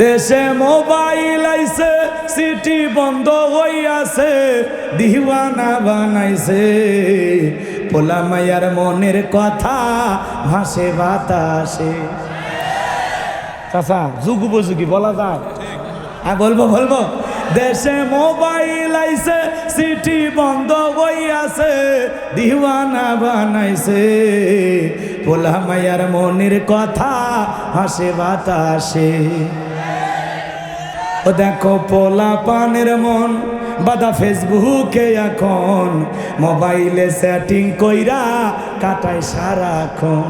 দেশে মোবাইল আইছে, সিটি বন্ধ হইয়াছে, দিওয়ানা বানাইছে। পোলা মায়ার মনের কথা ভাসে বাতাসে। চাচা যুগ উপযোগী বলা যায়? হ্যাঁ বলবো। দেশে মোবাইল আইছে, সিটি বন্ধ হইয়াছে, দিওয়ানা বানাইছে। পোলা মায়ার মনের কথা হাসে বাতাসে। ও দেখো পোলা পানের মন বাদা ফেসবুকে এখন, মোবাইলে সেটিং কইরা কাটায় সারাক্ষণ।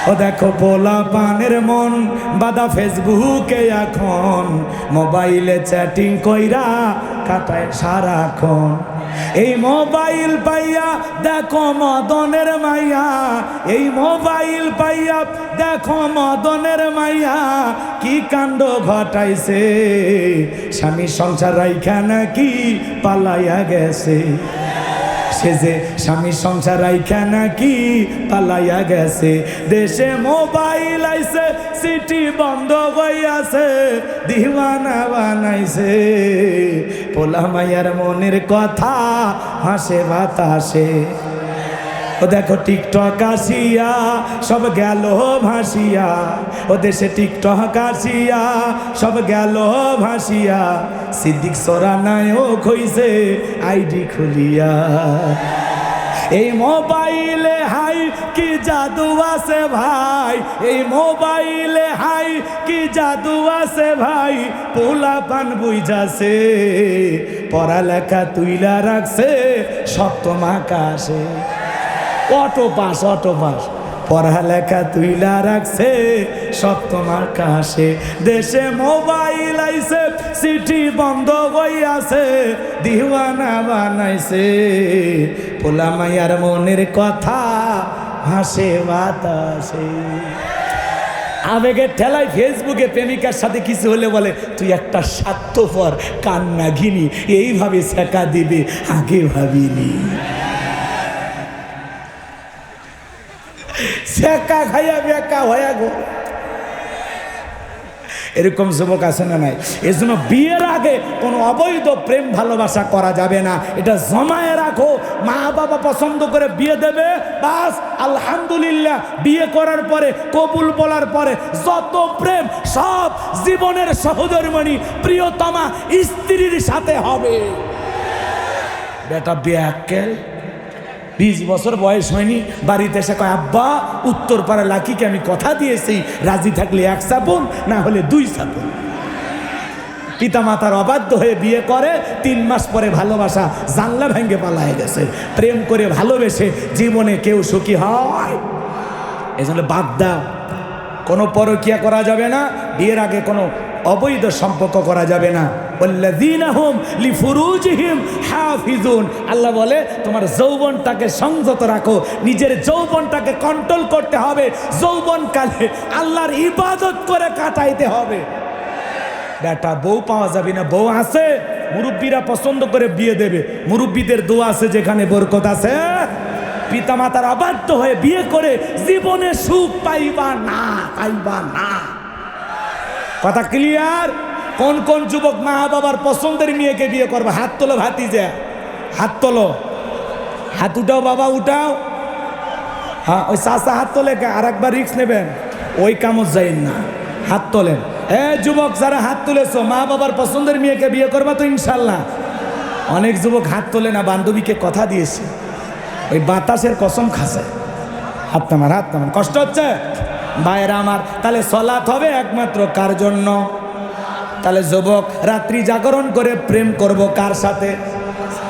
ও দেখো পোলা পানের মন বাদা ফেসবুকে এখন, মোবাইলে চ্যাটিং কইরা কাটায় সারাক্ষণ। এই মোবাইল পাইয়া দেখো মদনের মাইয়া, এই মোবাইল পাইয়া দেখো মদনের মাইয়া, কি কাণ্ড ঘটাইছে। স্বামী সংসার রাইখা নাকি পালাইয়া গেছে, সে যে স্বামী সংসার রাইখা নাকি পালাইয়া গেছে। দেশে মোবাইল আইছে, সিটি বন্ধ হইয়াছে, দিওয়ানা বানাইছে। পোলা মাইয়ার মনের কথা হাসে বাতাসে। ও দেখো টিকটক আসিয়া সব গেল ভাসিয়া, ও দেশে টিকটক আসিয়া সব গেল ভাসিয়া। সিদ্দিক সোরা নায়ক হইছে আইডি খুলিয়া। এই মোবাইলে হাই কি জাদু আছে ভাই, এই মোবাইলে হাই কি জাদু আছে ভাই। পোলা পান বুঝাছে, পড়ালেখা তুইলা রাখছে সপ্তম আকাশে। অটো পাস পড়ালেখা তুইলা রাখছে সপ্তম আকাশে। দেশে মোবাইল আইছে, সিটি বন্ধ হইয়াছে, দিওয়ানা বানাইছে। পোলা মাইয়ার মনের কথা হাসে বাতাসে। আবেগের ঠেলায় ফেসবুকে প্রেমিকার সাথে কিছু হলে বলে তুই একটা স্বার্থপর কান্না ঘিনি, এইভাবে শেখা দিবে আগে ভাবিনি। শেখা খাইয়া বেকা হইয়া গো। এরকম যুবক আছে না নাই? এর জন্য বিয়ের আগে কোনো অবৈধ প্রেম ভালোবাসা করা যাবে না। এটা জমায়ে রাখো। মা বাবা পছন্দ করে বিয়ে দেবে, বাস আলহামদুলিল্লাহ। বিয়ে করার পরে কবুল বলার পরে যত প্রেম সব জীবনের সহধর্মিণী প্রিয়তমা স্ত্রীর সাথে হবে। বেটা বেয়াক্কেল 20 বছর বয়স হয়নি, বাড়িতে এসে কয় আব্বা উত্তর পাড়া লাকিকে আমি কথা দিয়েছি, রাজি থাকলে 1 চাপুন, না হলে 2 চাপুন। পিতা মাতার অবাধ্য হয়ে বিয়ে করে, 3 মাস পরে ভালোবাসা জানলা ভেঙে পালায় গেছে। প্রেম করে ভালোবেসে জীবনে কেউ সুখী হয়? এজন্য বাদ দাও। কোনো পরকিয়া করা যাবে না, বিয়ের আগে কোনো অবৈধ সম্পর্ক করা যাবে না। ওয়াল্লাযীনা হুম লিফুরুজিহিম হাফিজুন। আল্লাহ বলে তোমার যৌবনটাকে সংযত রাখো, নিজের যৌবনটাকে কন্ট্রোল করতে হবে। যৌবনকালে আল্লাহর ইবাদত করে কাটাইতে হবে। বেটা বউ পাওয়া যাবে না, বউ আছে, মুরব্বীরা পছন্দ করে বিয়ে দেবে। মুরব্বীদের দোয়া আছে, যেখানে বরকত আছে। পিতামাতার অবাধ্য হয়ে বিয়ে করে জীবনে সুখ পাইবা না। কথা ক্লিয়ার? কোন কোন যুবক মা বাবার পছন্দের মেয়েকে বিয়ে করবে? হাত তোলো ভাতিজা, হাত তোলো। হাত উঠাও বাবা, উঠাও। হ্যাঁ, ওই চাচা হাত তোলে, আর একবার রিস্ক নেবেন, ওই কামত যাইন না। হাত তোলেন। যুবক যারা হাত তুলেছো, মা বাবার পছন্দের মেয়েকে বিয়ে করবা তো ইনশাল্লাহ? অনেক যুবক হাত তোলে না, বান্ধবীকে কথা দিয়েছে, ওই বাতাসের কসম খাসে। হাত নামান, কষ্ট হচ্ছে ভাইয়েরা আমার। তাহলে সলাত হবে একমাত্র কার জন্য? তাহলে যুবক রাত্রি জাগরণ করে প্রেম করব কার সাথে?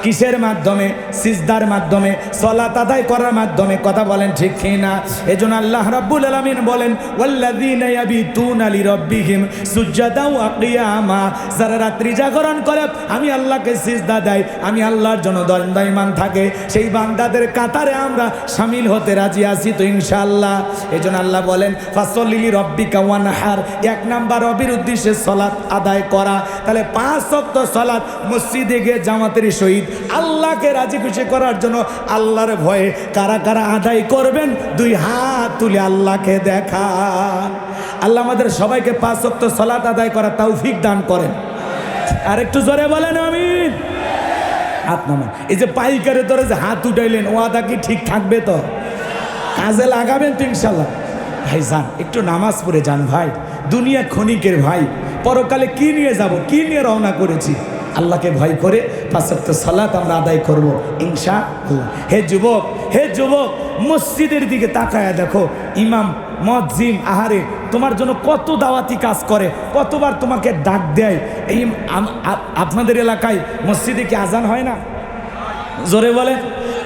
কিসের মাধ্যমে? সিজদার মাধ্যমে, সালাত আদায় করার মাধ্যমে। কথা বলেন ঠিক কি না? এজন্য আল্লাহ রাব্বুল আলামিন বলেন ওয়াল্লাযীনা ইয়াবিতুনা লিরাব্বিহিম সুজদাও ওয়া কিয়ামা। যারা রাত্রি জাগরণ করে আমি আল্লাহকে সিজদা দেয়, আমি আল্লাহর জন্য দণ্ডায়মান থাকে, সেই বান্দাদের কাতারে আমরা শামিল হতে রাজি আছি তো ইনশাআল্লাহ। এজন্য আল্লাহ বলেন ফাসল্লি লিরাব্বিকা ওয়ানহার। 1 নাম্বার রবের উদ্দেশ্যে সালাত আদায় করা। তাহলে 5 ওয়াক্ত সালাত মসজিদে গিয়ে জামাতের সহিত আল্লাহকে রাজি খুশি করার জন্য আল্লাহর ভয়ে কারা কারা আদায় করবেন? 2 হাত তুলে আল্লাহকে দেখান। আল্লাহ আমাদের সবাইকে 5 ওয়াক্ত সালাত আদায় করার তৌফিক দান করেন। আর একটু জোরে বলেন আমিন। হাত নামান। এই যে পাইকারে ধরে যে হাত উঠাইলেন, ওয়াদা কি ঠিক থাকবে তো? কাজে লাগাবেন তো ইনশাল্লাহ? ভাই যান, একটু নামাজ পড়ে যান ভাই, দুনিয়া ক্ষণিকের ভাই, পরকালে কি নিয়ে যাব, কি নিয়ে রওনা করেছি? আল্লাহকে ভয় করে 5 ওয়াক্ত সালাত আমরা আদায় করব ইনশাআল্লাহ। হে যুবক, হে যুবক, মসজিদের দিকে তাকায়া দেখো, ইমাম মুয়াজ্জিন আহারে তোমার জন্য কত দাওয়াতি কাজ করে, কতবার তোমাকে ডাক দেয়। এই আপনাদের এলাকায় মসজিদে কি আজান হয় না? জোরে বলেন।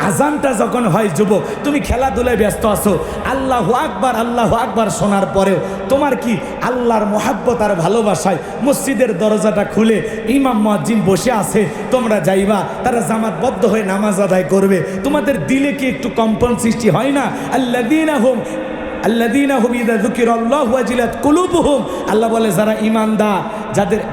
আজানটা যখন হয় যুবক, তুমি খেলাধুলায় ব্যস্ত আছো, আল্লাহু আকবার আল্লাহু আকবার শোনার পরেও তোমার কি আল্লাহর মহাব্বত আর ভালোবাসায় মসজিদের দরজাটা খুলে ইমাম মুয়াজ্জিন বসে আছে, তোমরা যাইবা, তারা জামাতবদ্ধ হয়ে নামাজ আদায় করবে, তোমাদের দিলে কি একটু কম্পন সৃষ্টি হয় না? আল্লাযীনা হুম ইযা যুকিরাল্লাহু ওয়াজিলাত কুলুবুহুম, আল্লাহ বলে যারা ঈমানদার,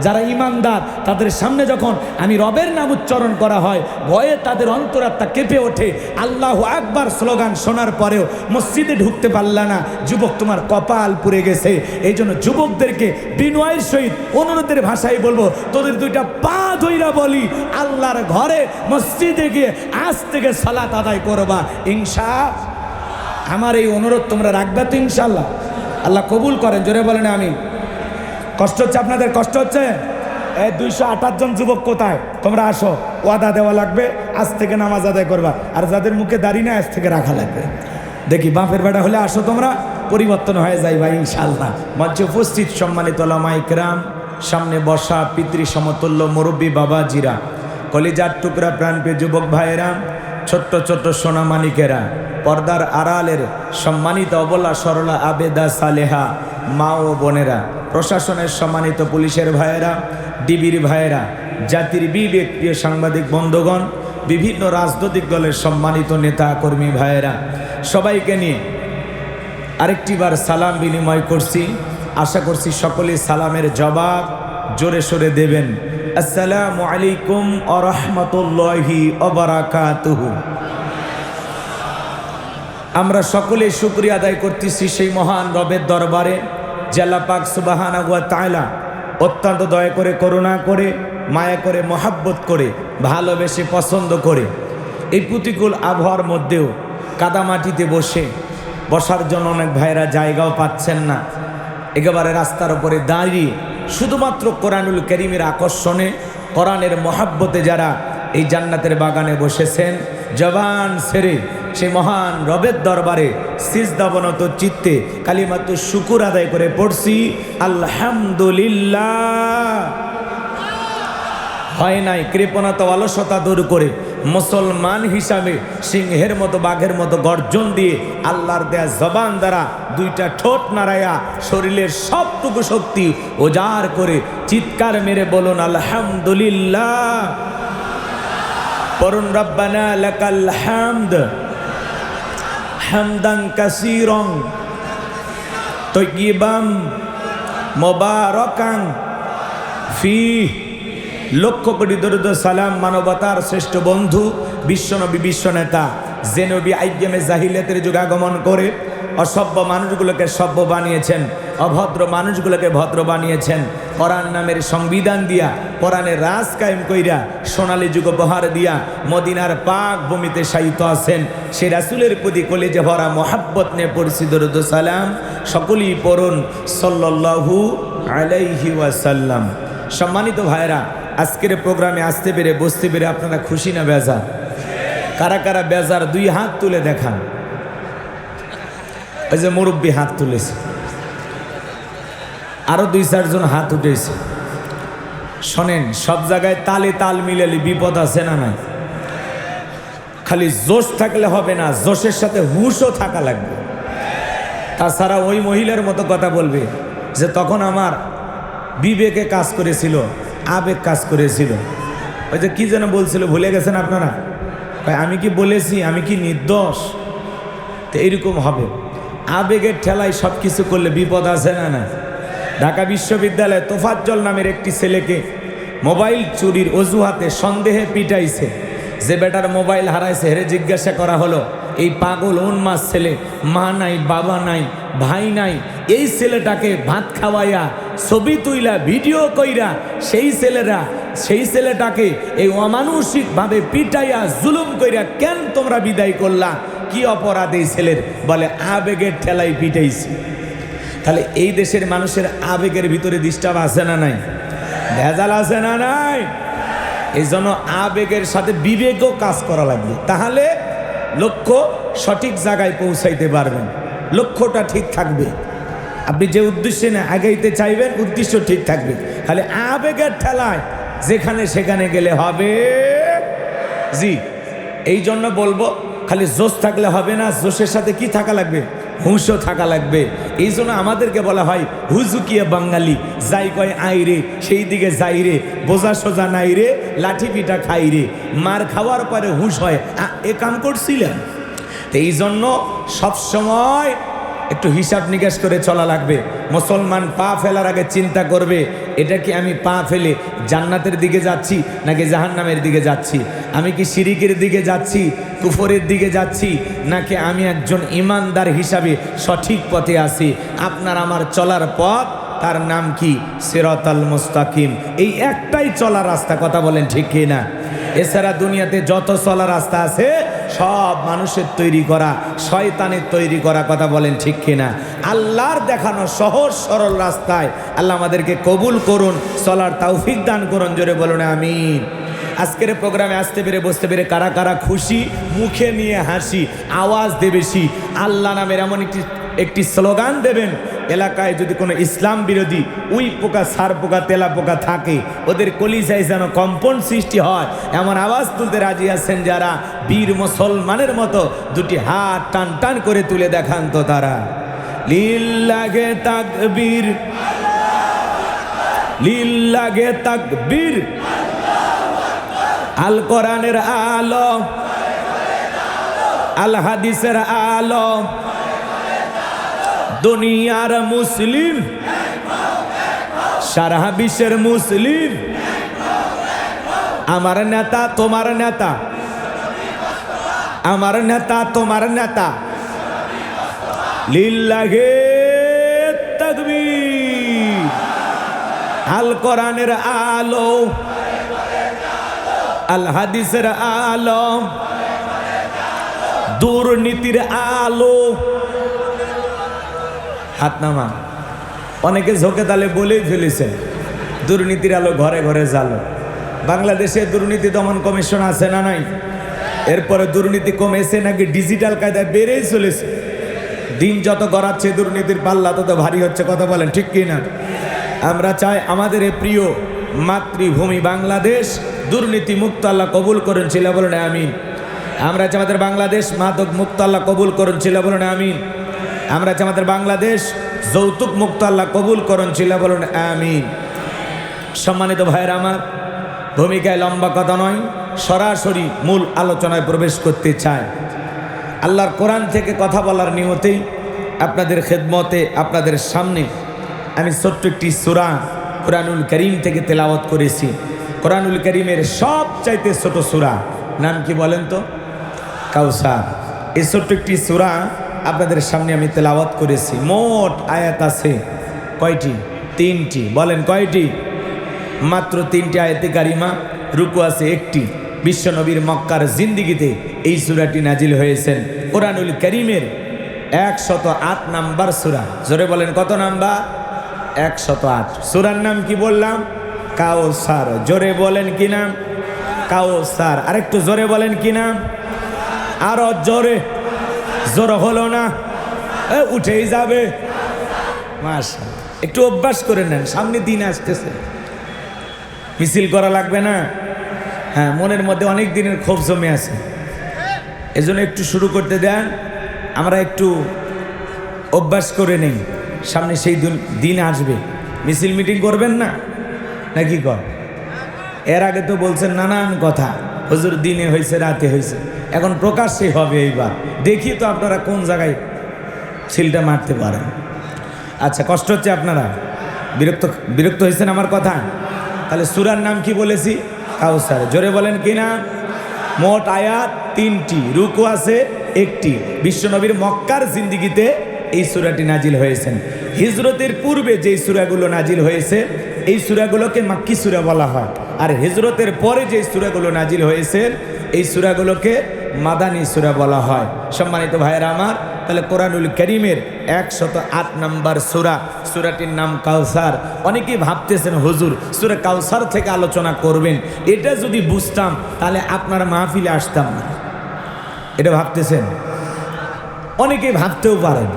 যারা ঈমানদার তাদের সামনে যখন আমি রবের নাম উচ্চারণ করা হয়, ভয়ে তাদের অন্তরাত্মা কেঁপে ওঠে। আল্লাহু আকবার স্লোগান শোনার পরেও মসজিদে ঢুকতে পারলা না, যুবক তোমার কপাল পুড়ে গেছে। এই জন্য যুবকদেরকে বিনয়ের সহিত অনুরোধের ভাষায় বলবো, তোদের দুইটা পা ধইরা বলি, আল্লাহর ঘরে মসজিদে গিয়ে আজ থেকে সালাত আদায় করবা ইনশাআল্লাহ। আমার এই অনুরোধ তোমরা রাখবে তো ইনশাআল্লাহ? আল্লাহ কবুল করেন। জোরে বলেন আমিন। কষ্ট হচ্ছে আপনাদের? কষ্ট হচ্ছে? 228 জন যুবক কোথায়? তোমরা আসো, ওয়াদা দেওয়া লাগবে, আজ থেকে নামাজ আদায় করবা। আর যাদের মুখে দাড়ি না, আজ থেকে রাখা লাগবে। দেখি বাপের বেটা হলে আসো, তোমরা পরিবর্তন হয়ে যাইবা ইনশাআল্লাহ। মঞ্চে উপস্থিত সম্মানিত ওলামায়ে কেরাম, সামনে বসা পিতৃ সমতুল্য মুরব্বী বাবাজিরা, কলিজার টুকরা প্রাণপ্রিয় যুবক ভাইয়েরা, ছোট্ট ছোট্ট সোনামানিকেরা, পর্দার আড়ালের সম্মানিত অবলা সরলা আবেদা সালেহা মা ও বোনেরা, প্রশাসনের সম্মানিত পুলিশের ভাইয়েরা, ডিবির ভাইয়েরা, জাতির বিবেক প্রিয় সাংবাদিক বন্ধুগণ, বিভিন্ন রাজনৈতিক দলের সম্মানিত নেতা কর্মী ভাইয়েরা, সবাইকে নিয়ে আরেকটিবার সালাম বিনিময় করছি। আশা করছি সকলেই সালামের জবাব জোরে সোরে দেবেন। আসসালামু আলাইকুম ওয়া রাহমাতুল্লাহি ওয়া বারাকাতুহু। আমরা সকলে শুকরিয়া আদায় করতেছি সেই মহান রবের দরবারে, যে আল্লাহ পাক সুবহানাহু ওয়া তাআলা অত্যন্ত দয়া করে, করুণা করে, মায়া করে, মহাব্বত করে, ভালোবেসে, পছন্দ করে এই প্রতিকূল আবহাওয়ার মধ্যেও কাদামাটিতে বসার জন্য অনেক ভাইরা জায়গাও পাচ্ছেন না, একেবারে রাস্তার উপরে দাঁড়িয়ে শুধুমাত্র কোরআনুল কারীমের আকর্ষণে, কোরআনের মহাব্বতে যারা এই জান্নাতের বাগানে বসেছেন, জবান ছেড়ে সেই মহান রবের দরবারে সিজদাবনত চিত্তে কালিমাতু শুকুর আদায় করে পড়ছি আলহামদুলিল্লাহ। হয় নাই কৃপণতা অলসতা দূর করে মুসলমান হিসাবে সিংহের মতো বাঘের মতো গর্জন দিয়ে আল্লাহর দেয়া জবান দ্বারা দুইটা ঠোঁট নাড়াইয়া শরীরের সবটুকু শক্তি উজাড় করে চিৎকার মেরে বলুন আলহামদুলিল্লাহ। পড়ুন রব্বানা লাকাল হামদ হামদান কাসীরান তাইয়িবান মুবারাকান ফীহ। লক্ষ কোটি দরুদ সালাম মানবতার শ্রেষ্ঠ বন্ধু বিশ্বনবী, বিশ্বনেতা, যে নবী আইয়ামে জাহিলিয়াতের যুগে আগমন করে অসভ্য মানুষগুলোকে সভ্য বানিয়েছেন, অভদ্র মানুষগুলোকে ভদ্র বানিয়েছেন, কোরআন নামের সংবিধান দিয়া, কোরআনের রাজ কায়েম কইরা, সোনালী যুগ উপহার দিয়া মদিনার পাক ভূমিতে শায়িত আছেন। সে রাসূলের প্রতি কলিজা ভরা মহাব্বত নিয়ে পড়ছি দরুদ সালাম। সকলেই পড়ুন সাল্লাল্লাহু আলাইহি ওয়াসাল্লাম। সম্মানিত ভাইরা, আজকের প্রোগ্রামে আসতে পেরে, বসতে পেরে আপনারা খুশি না বেজার? কারা কারা বেজার? 2 হাত তুলে দেখান। ওই যে মুরব্বী হাত তুলেছে, আরো 2-4 জন হাত উঠেছে। শোনেন, সব জায়গায় তালে তাল মিলালে বিপদ আছে না নাই? খালি জোশ থাকলে হবে না, জোশের সাথে হুঁশও থাকা লাগবে। তাছাড়া ওই মহিলার মতো কথা বলবে যে তখন আমার বিবেকে কাজ করেছিল, আবেগ কাজ করেছিল। ওই যে কি যেন বলছিল, ভুলে গেছেন আপনারা? আমি কি বলেছি, আমি কি নির্দোষ? তো এরকম হবে, আবেগের ঠেলায় সব কিছু করলে বিপদ আছে না না? ঢাকা বিশ্ববিদ্যালয়ে তোফাজ্জল নামের একটি ছেলেকে মোবাইল চুরির অজুহাতে সন্দেহে পিটাইছে। যে বেটার মোবাইল হারাইছে, হেরে জিজ্ঞাসা করা হলো, এই পাগল উন্মাদ ছেলে, মা নাই, বাবা নাই, ভাই নাই, এই ছেলেটাকে ভাত খাওয়াইয়া ছবি তুইলা ভিডিও কইরা সেই ছেলেটাকে এই অমানুষিকভাবে পিটাইয়া জুলুম কইরা কেন তোমরা বিদায় করলা? কি অপরাধ এই ছেলের? বলে আবেগের ঠেলাই পিটাইছি। তাহলে এই দেশের মানুষের আবেগের ভিতরে ডিস্টার্ব আছে না নাই? ভেজাল আছে না নাই? এই জন্য আবেগের সাথে বিবেকও কাজ করা লাগবে, তাহলে লক্ষ্য সঠিক জায়গায় পৌঁছাইতে পারবেন। লক্ষ্যটা ঠিক থাকবে, আপনি যে উদ্দেশ্যে না আগাইতে চাইবেন উদ্দেশ্য ঠিক থাকবে। খালি আবেগের ঠেলায় যেখানে সেখানে গেলে হবে। জি, এই জন্য বলবো খালি জোশ থাকলে হবে না, জোশের সাথে কি থাকা লাগবে? হুঁশও থাকা লাগবে। এই জন্য আমাদেরকে বলা হয় হুজুকিয়া বাঙালি, যাই কয় আই রে সেই দিকে যাই রে, বোঝা সোজা নাই রে, লাঠি পিঠা খাই রে। মার খাওয়ার পরে হুঁশ হয় এ কাম করছিলেন। এই জন্য সবসময় একটু হিসাব নিকাশ করে চলা লাগবে। মুসলমান পা ফেলার আগে চিন্তা করবে, এটা কি আমি পা ফেলে জান্নাতের দিকে যাচ্ছি নাকি জাহান্নামের দিকে যাচ্ছি? আমি কি শিরিকের দিকে যাচ্ছি, কুফরের দিকে যাচ্ছি, নাকি আমি একজন ইমানদার হিসাবে সঠিক পথে আছি? আপনার আমার চলার পথ, তার নাম কি? সিরাতাল মুস্তাকিম। এই একটাই চলার রাস্তা, কথা বলেন ঠিক কি না? এছাড়া দুনিয়াতে যত চলার রাস্তা আছে সব মানুষের তৈরি করা, শয়তানের তৈরি করা, কথা বলেন ঠিক কিনা? আল্লাহর দেখানো সহজ সরল রাস্তায় আল্লাহ আমাদেরকে কবুল করুন, চলার তৌফিক দান করুন। জোরে বলুন আমিন। আজকের প্রোগ্রামে আসতে পেরে বসতে পেরে কারা কারা খুশি? মুখে নিয়ে হাসি, আওয়াজ দেবেশি আল্লাহ নামের এমন একটি স্লোগান দেবেন। এলাকায় যদি কোনো ইসলাম বিরোধী উই পোকা, সার পোকা, তেলা পোকা থাকে, ওদের কলিজায় যেন কম্পন সৃষ্টি হয়, এমন আওয়াজ তুলতে রাজি আছেন যারা? বীর মুসলমানের মতো দুটি হাত টান টান করে তুলে দেখান তো তারা। লিল্লাহে তাকবীর, লিল্লাহে তাকবীর। আল কোরআনের আলো, আল হাদিসের আলো, দুনিয়ার মুসলিম, সারা বিশ্বের মুসলিম। আমার নেতা তোমার নেতা, আমার নেতা তোমার নেতা। লিল্লাহে তাকবীর। আল কোরআনের আলো, আল হাদিসের আলো, দুর্নীতির আলো। হাত নামা। অনেকে ঝোঁকে তালে বলেই ফেলেছেন দুর্নীতির আলো ঘরে ঘরে জ্বালো। বাংলাদেশে দুর্নীতি দমন কমিশন আছে না নাই? এরপরে দুর্নীতি কমেছে নাকি ডিজিটাল কায়দায় বেড়েই চলেছে? দিন যত গড়াচ্ছে দুর্নীতির পাল্লা তত ভারী হচ্ছে, কথা বলেন ঠিক কি না? আমরা চাই আমাদের এই প্রিয় মাতৃভূমি বাংলাদেশ দুর্নীতি মুক্ত আল্লাহ কবুল করেন, ছিল বলেন আমিন। আমরা চাই আমাদের বাংলাদেশ মাদক মুক্ত আল্লাহ কবুল করেন, ছিল বলেন আমিন। আমরা চাই আমাদের বাংলাদেশ যৌতুক মুক্ত আল্লাহ কবুল করেন, ছিল বলেন আমিন। সম্মানিত ভাইয়েরা আমার, ভূমিকায় লম্বা কথা নয়, সরাসরি মূল আলোচনায় প্রবেশ করতে চাই। আল্লাহর কোরআন থেকে কথা বলার নিয়তেই আপনাদের খেদমতে, আপনাদের সামনে আমি ছোট্ট একটি সূরা কোরআনুল কারীম থেকে তেলাওয়াত করেছি। কোরআনুল কারীমের সবচাইতে ছোট সূরা নাম কি বলেন তো? কাউসার। এই ছোট্ট একটি সূরা আপনাদের সামনে আমি তেলাওয়াত করেছি। মোট আয়াত আছে কয়টি? 3টি। বলেন কয়টি? মাত্র 3টি আয়াতে কারিমা, রুকু আছে 1টি। বিশ্বনবীর মক্কার জিন্দিগিতে এই সূরাটি নাজিল হয়েছেন। কোরআনুল কারীমের 108 নাম্বার সূরা। জোরে বলেন কত নাম্বার? 108। সূরার নাম কি বললাম? কাউসার। জোরে বলেন কি নাম? কাউসার। আরেকটু জোরে বলেন কি নাম? আরো জোরে। জোর হলো না, উঠেই যাবে। মাশাআল্লাহ, একটু অভ্যাস করে নেন, সামনে দিন আসতেছে, মিছিল করা লাগবে না। হ্যাঁ, মনের মধ্যে অনেক দিনের ক্ষোভ জমে আছে, এজন্য একটু শুরু করতে দেন, আমরা একটু অভ্যাস করে নেই। সামনে সেই দিন আসবে, মিছিল মিটিং করবেন না নাকি কর? এর আগে তো বলছেন নানান কথা, হুজুর দিনে হয়েছে রাতে হয়েছে, এখন প্রকাশ্যে হবে। এইবার দেখি তো আপনারা কোন জায়গায় সিলটা মারতে পারেন। আচ্ছা, কষ্ট হচ্ছে আপনারা? বিরক্ত হয়েছেন আমার কথা? তাহলে সূরার নাম কি বলেছি? কাউসার। জোরে বলেন কি না? মোট আয়াত 3টি, রুকু আছে 1টি। বিশ্বনবীর মক্কার জিন্দিগিতে এই সূরাটি নাজিল হয়েছেন। হিজরতের পূর্বে যেই সূরাগুলো নাজিল হয়েছে এই সূরাগুলোকে মাক্কি সূরা বলা হয়, আর হিজরতের পরে যেই সূরাগুলো নাজিল হয়েছে এই সূরাগুলোকে মাদানী সূরা বলা হয়। সম্মানিত ভাইয়েরা আমার, তাহলে কোরআনুল কারীমের 108 নম্বর সূরা, সূরাটির নাম কাউসার। অনেকেই ভাবতেছেন হুজুর সূরা কাউসার থেকে আলোচনা করবেন, এটা যদি বুঝতাম তাহলে আপনার মাহফিলে আসতাম না, এটা ভাবতেছেন? অনেকেই ভাবতেও পারেন,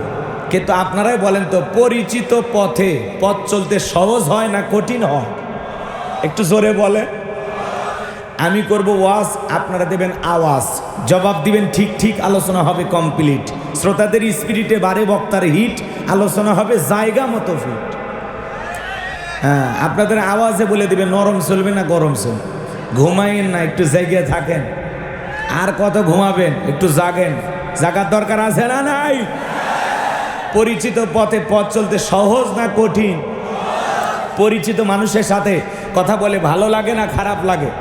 কিন্তু আপনারাই বলেন তো পরিচিত পথে পথ চলতে সহজ হয় না কঠিন হয়? একটু জোরে বলে। আমি করব ওয়াজ, আপনারা দেবেন আওয়াজ, জবাব দিবেন ঠিক ঠিক, আলোচনা হবে কমপ্লিট। শ্রোতাদের স্পিরিটে বারে, বক্তার হিট, আলোচনা হবে জায়গা মতো ফিট। হ্যাঁ, আপনাদের আওয়াজে বলে দিবেন নরম চলবে না গরম চলবে। ঘুমাইন না, একটু জায়গায় থাকেন। আর কত ঘুমাবেন, একটু জাগেন। জাগার দরকার আছে না নাই? পরিচিত পথে পথ চলতে সহজ না কঠিন? পরিচিত মানুষের সাথে কথা বলে ভালো লাগে না খারাপ লাগে?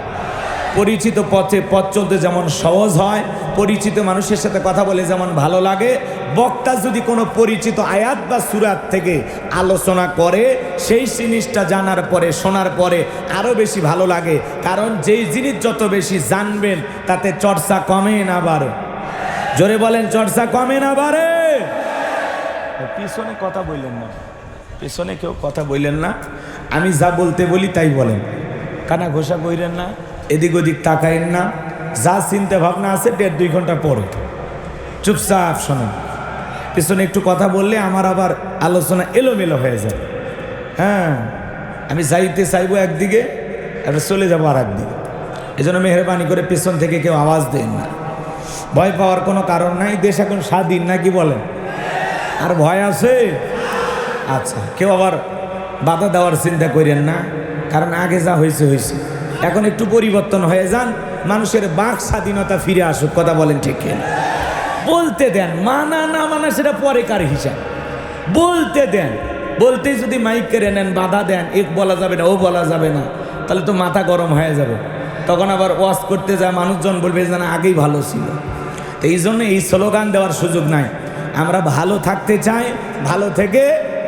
পরিচিত পথে পথ চলতে যেমন সহজ হয়, পরিচিত মানুষের সাথে কথা বলে যেমন ভালো লাগে, বক্তা যদি কোনো পরিচিত আয়াত বা সূরাত থেকে আলোচনা করে সেই জিনিসটা জানার পরে, শোনার পরে আরও বেশি ভালো লাগে। কারণ যেই জিনিস যত বেশি জানবেন তাতে চর্চা কমে না বাড়ে? জোরে বলেন, চর্চা কমে না বাড়ে? পিছনে কথা বললেন না, পিছনে কেউ কথা বললেন না। আমি যা বলতে বলি তাই বলেন, কানা ঘোষা কইরেন না, এদিক ওদিক তাকাইন না। যা চিন্তা ভাবনা আছে 1.5-2 ঘন্টা পরে চুপচাপ শোনেন। পিছনে একটু কথা বললে আমার আবার আলোচনা এলোমেলো হয়ে যায়। হ্যাঁ, আমি যাইতে চাইবো একদিকে, এটা চলে যাবো আর একদিকে। এই জন্য মেহরবানি করে পিছন থেকে কেউ আওয়াজ দেন না। ভয় পাওয়ার কোনো কারণ নাই, দেশ এখন স্বাধীন, নাকি বলেন? আর ভয় আছে? আচ্ছা, কেউ আবার বাধা দেওয়ার চিন্তা করেন না, কারণ আগে যা হয়েছে হয়েছে। এখন একটু পরিবর্তন হয়ে যান, মানুষের বাক স্বাধীনতা ফিরে আসুক। কথা বলেন ঠিক কিনা? বলতে দেন, মানা না মানা সেটা পরেকার হিসাব। বলতে দেন, বলতেই যদি মাইক কেড়ে নেন, বাধা দেন, এক বলা যাবে না, ও বলা যাবে না, তাহলে তো মাথা গরম হয়ে যাবে। তখন আবার ওয়াজ করতে যায় মানুষজন বলবে যে না আগেই ভালো ছিল। তো এই জন্য এই স্লোগান দেওয়ার সুযোগ নাই। আমরা ভালো থাকতে চাই, ভালো থেকে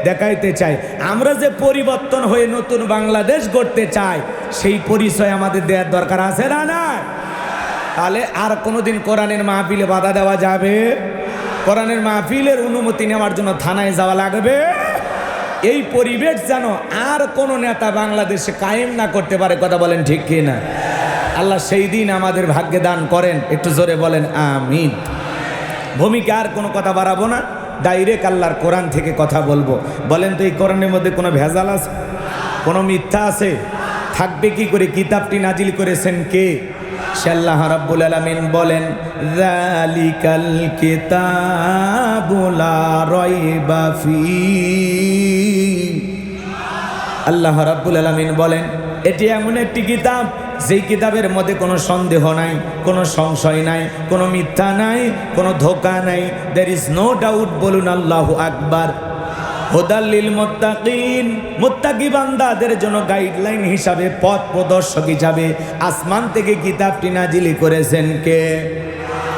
দেখাইতে চাই। আমরা যে পরিবর্তন হয়ে নতুন বাংলাদেশ গড়তে চাই, সেই পরিচয় আমাদের দেওয়ার দরকার আছে না? না, তাহলে আর কোনোদিন কোরআনের মাহফিলে বাধা দেওয়া যাবে? কোরআনের মাহফিলের অনুমতি নেওয়ার জন্য থানায় যাওয়া লাগবে? এই পরিবেশ যেন আর কোনো নেতা বাংলাদেশে কায়েম না করতে পারে। কথা বলেন ঠিক কি না? আল্লাহ সেই দিন আমাদের ভাগ্যে দান করেন। একটু জোরে বলেন আমিন। ভূমিকা আর কোনো কথা বাড়াবো না, ডাইরেক্ট আল্লাহর কোরআন থেকে কথা বলবো। বলেন তো এই কোরআনের মধ্যে কোনো ভেজাল আছে? কোনো মিথ্যা আছে? থাকবে কি করে? কিতাবটি নাজিল করেছেন কে? সে আল্লাহ রাব্বুল আলামিন বলেন, যালিকাল কিতাবু লা রাইবা ফীহি। আল্লাহ রাব্বুল আলামিন বলেন, এটি এমন একটি কিতাব যেই কিতাবের মধ্যে কোনো সন্দেহ নাই, কোনো সংশয় নাই, কোনো মিথ্যা নাই, কোনো ধোঁকা নাই। There is no doubt. বলুন আল্লাহু আকবার। হুদাল লিল মুত্তাকিন, মুত্তাকি বান্দাদের জন্য গাইডলাইন হিসাবে, পথ প্রদর্শক হিসাবে আসমান থেকে কিতাবটি নাজিল করেছেন কে?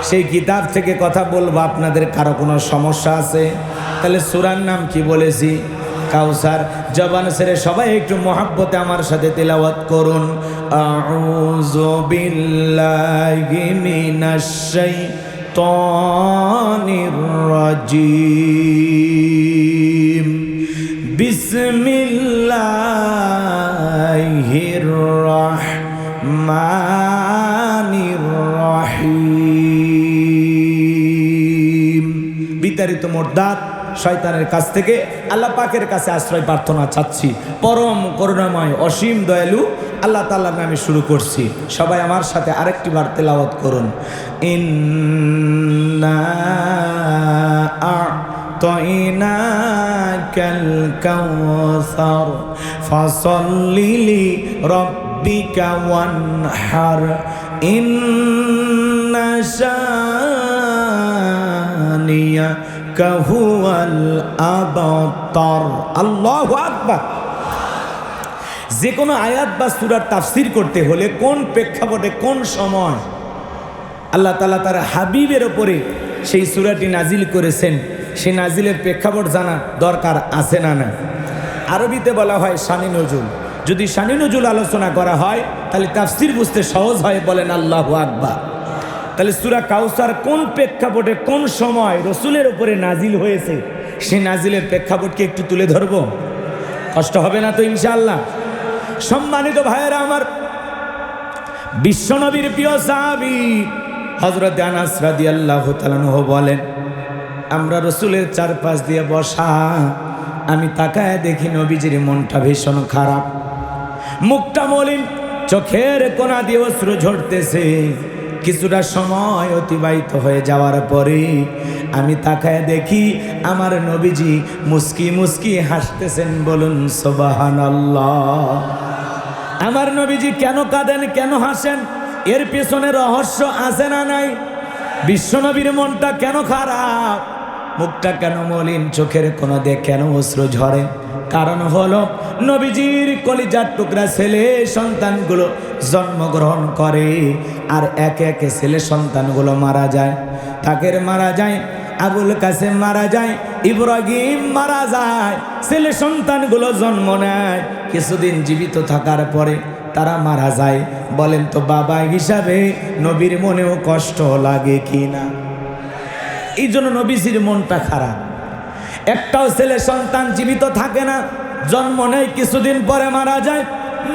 সেই কিতাব থেকে কথা বলবো। আপনাদের কারো কোনো সমস্যা আছে? তাহলে সূরার নাম কি বলেছি? কাউসার। জবান ছেড়ে সবাই একটু মহাব্বতে আমার সাথে তেলাওয়াত করুন। আউযু বিল্লাহি মিনাশ শাইতানির রাজিম। বিসমিল্লাহির রাহমানির রহিম। বিতাড়িত মোর্দাত শয়তানের কাছ থেকে আল্লাহ পাকের কাছে আশ্রয় প্রার্থনা চাচ্ছি। পরম করুণাময় অসীম দয়ালু আল্লাহ তাআলার নামে শুরু করছি। সবাই আমার সাথে আরেকটি বার তেলাওয়াত করুন। ইন্না আ'তাইনাকাল কাউসার ফাসাল্লি লিরাব্বিকা ওয়ানহার ইন্না শানিয়া কাহুয়াল আবতার। আল্লাহু আকবার। যে কোনো আয়াত বা সূরার তাফসীর করতে হলে কোন প্রেক্ষাপটে, কোন সময় আল্লাহ তাআলা তার হাবিবের ওপরে সেই সূরাটি নাজিল করেছেন, সে নাজিলের প্রেক্ষাপট জানা দরকার আছে না না? আরবিতে বলা হয় শানি নজুল। যদি শানি নজুল আলোচনা করা হয় তাহলে তাফসির বুঝতে সহজ হয়, বলেন আল্লাহু আকবার। তাহলে সূরা কাউসার কোন প্রেক্ষাপটে কোন সময় রসুলের উপরে নাজিল হয়েছে, সেই নাজিলের প্রেক্ষাপটকে একটু তুলে ধরবো, কষ্ট হবে না তো ইনশাআল্লাহ? সম্মানিত ভাইয়েরা আমার, বিশ্বনবীর প্রিয় সাহাবী হযরত আনাস রাদিয়াল্লাহু তাআলা আনহু বলেন, আমরা রসুলের চারপাশ দিয়ে বসা, আমি তাকায় দেখি নবীজির মনটা ভীষণ খারাপ, মুখটা মলিন, চোখের কোনা দিয়ে অশ্রু ঝরতেছে। কিছুটা সময় অতিবাহিত হয়ে যাওয়ার পরে আমি তাকায় দেখি আমার নবীজি মুস্কি মুস্কি হাসতেছেন। বলুন সুবহানাল্লাহ। আমার নবীজি কেন কাঁদেন, কেন হাসেন, এর পেছনে রহস্য আছে না নাই? বিশ্বনবীর মনটা কেন খারাপ, মুখটা কেন মলিন, চোখের কোনা দিয়ে কেন অশ্রু ঝরে? কারণ হলো নবীজির কলিজার টুকরা ছেলে সন্তানগুলো জন্মগ্রহণ করে, আর একে একে ছেলে সন্তানগুলো মারা যায়। তাকের মারা যায়, আবুল কাসেম মারা যায়, ইব্রাহিম মারা যায়, ছেলে সন্তানগুলো জন্ম নেয়। কিছুদিন জীবিত থাকার পরে তারা মারা যায়। বলেন তো বাবা হিসাবে নবীর মনেও কষ্ট লাগে কি না? এই জন্য নবীজির মনটা খারাপ। একটাও ছেলে সন্তান জীবিত থাকে না, জন্ম নেয়, কিছুদিন পরে মারা যায়।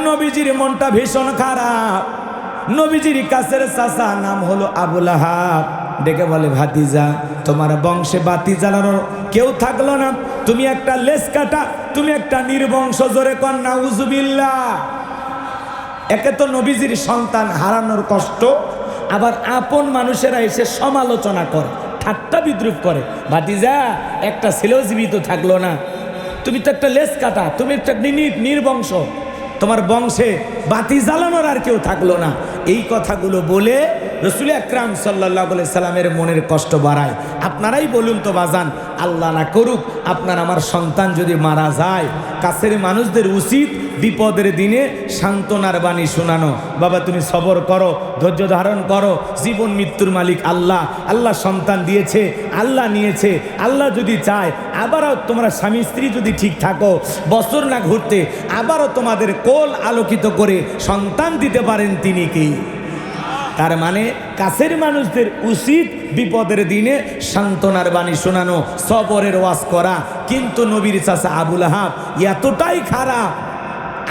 নবীজির মনটা ভীষণ খারাপ। নবীজির কাছের চাচা নাম হলো আবু লাহাব, ডেকে বলে, ভাতিজা, তোমার বংশে বাতি জ্বালানোর কেউ থাকলো না, তুমি একটা লেজ কাটা, তুমি একটা নির্বংশ, জোরে কর নাউজুবিল্লাহ। একে তো নবীজির সন্তান হারানোর কষ্ট, আবার আপন মানুষেরা এসে সমালোচনা করে, ঠাট্টা বিদ্রুপ করে, ভাতিজা একটা ছেলেও জীবিত থাকলো না, তুমি তো একটা লেজ কাটা, তুমি একটা নির্বংশ, তোমার বংশে বাতি জ্বালানোর আর কেউ থাকলো না। এই কথাগুলো বলে রসুল আকরাম সাল্লাল্লাহু আলাইহি সাল্লামের মনের কষ্ট বাড়ায়। আপনারাই বলুন তো বাজান, আল্লাহ না করুক আপনার আমার সন্তান যদি মারা যায়, কাছের মানুষদের উচিত বিপদের দিনে সান্ত্বনার বাণী শোনানো। বাবা তুমি সবর করো, ধৈর্য ধারণ করো, জীবন মৃত্যুর মালিক আল্লাহ, আল্লাহ সন্তান দিয়েছে, আল্লাহ নিয়েছে, আল্লাহ যদি চায় আবারও তোমরা স্বামী স্ত্রী যদি ঠিক থাকো, বছর না ঘুরতে আবারও তোমাদের কোল আলোকিত করে সন্তান দিতে পারেন তিনি কি? তার মানে কাছের মানুষদের উচিত বিপদের দিনে সান্ত্বনার বাণী শোনানো, সবরের ওয়াজ করা। কিন্তু নবীর চাচা আবু লাহাব এতটাই খারাপ,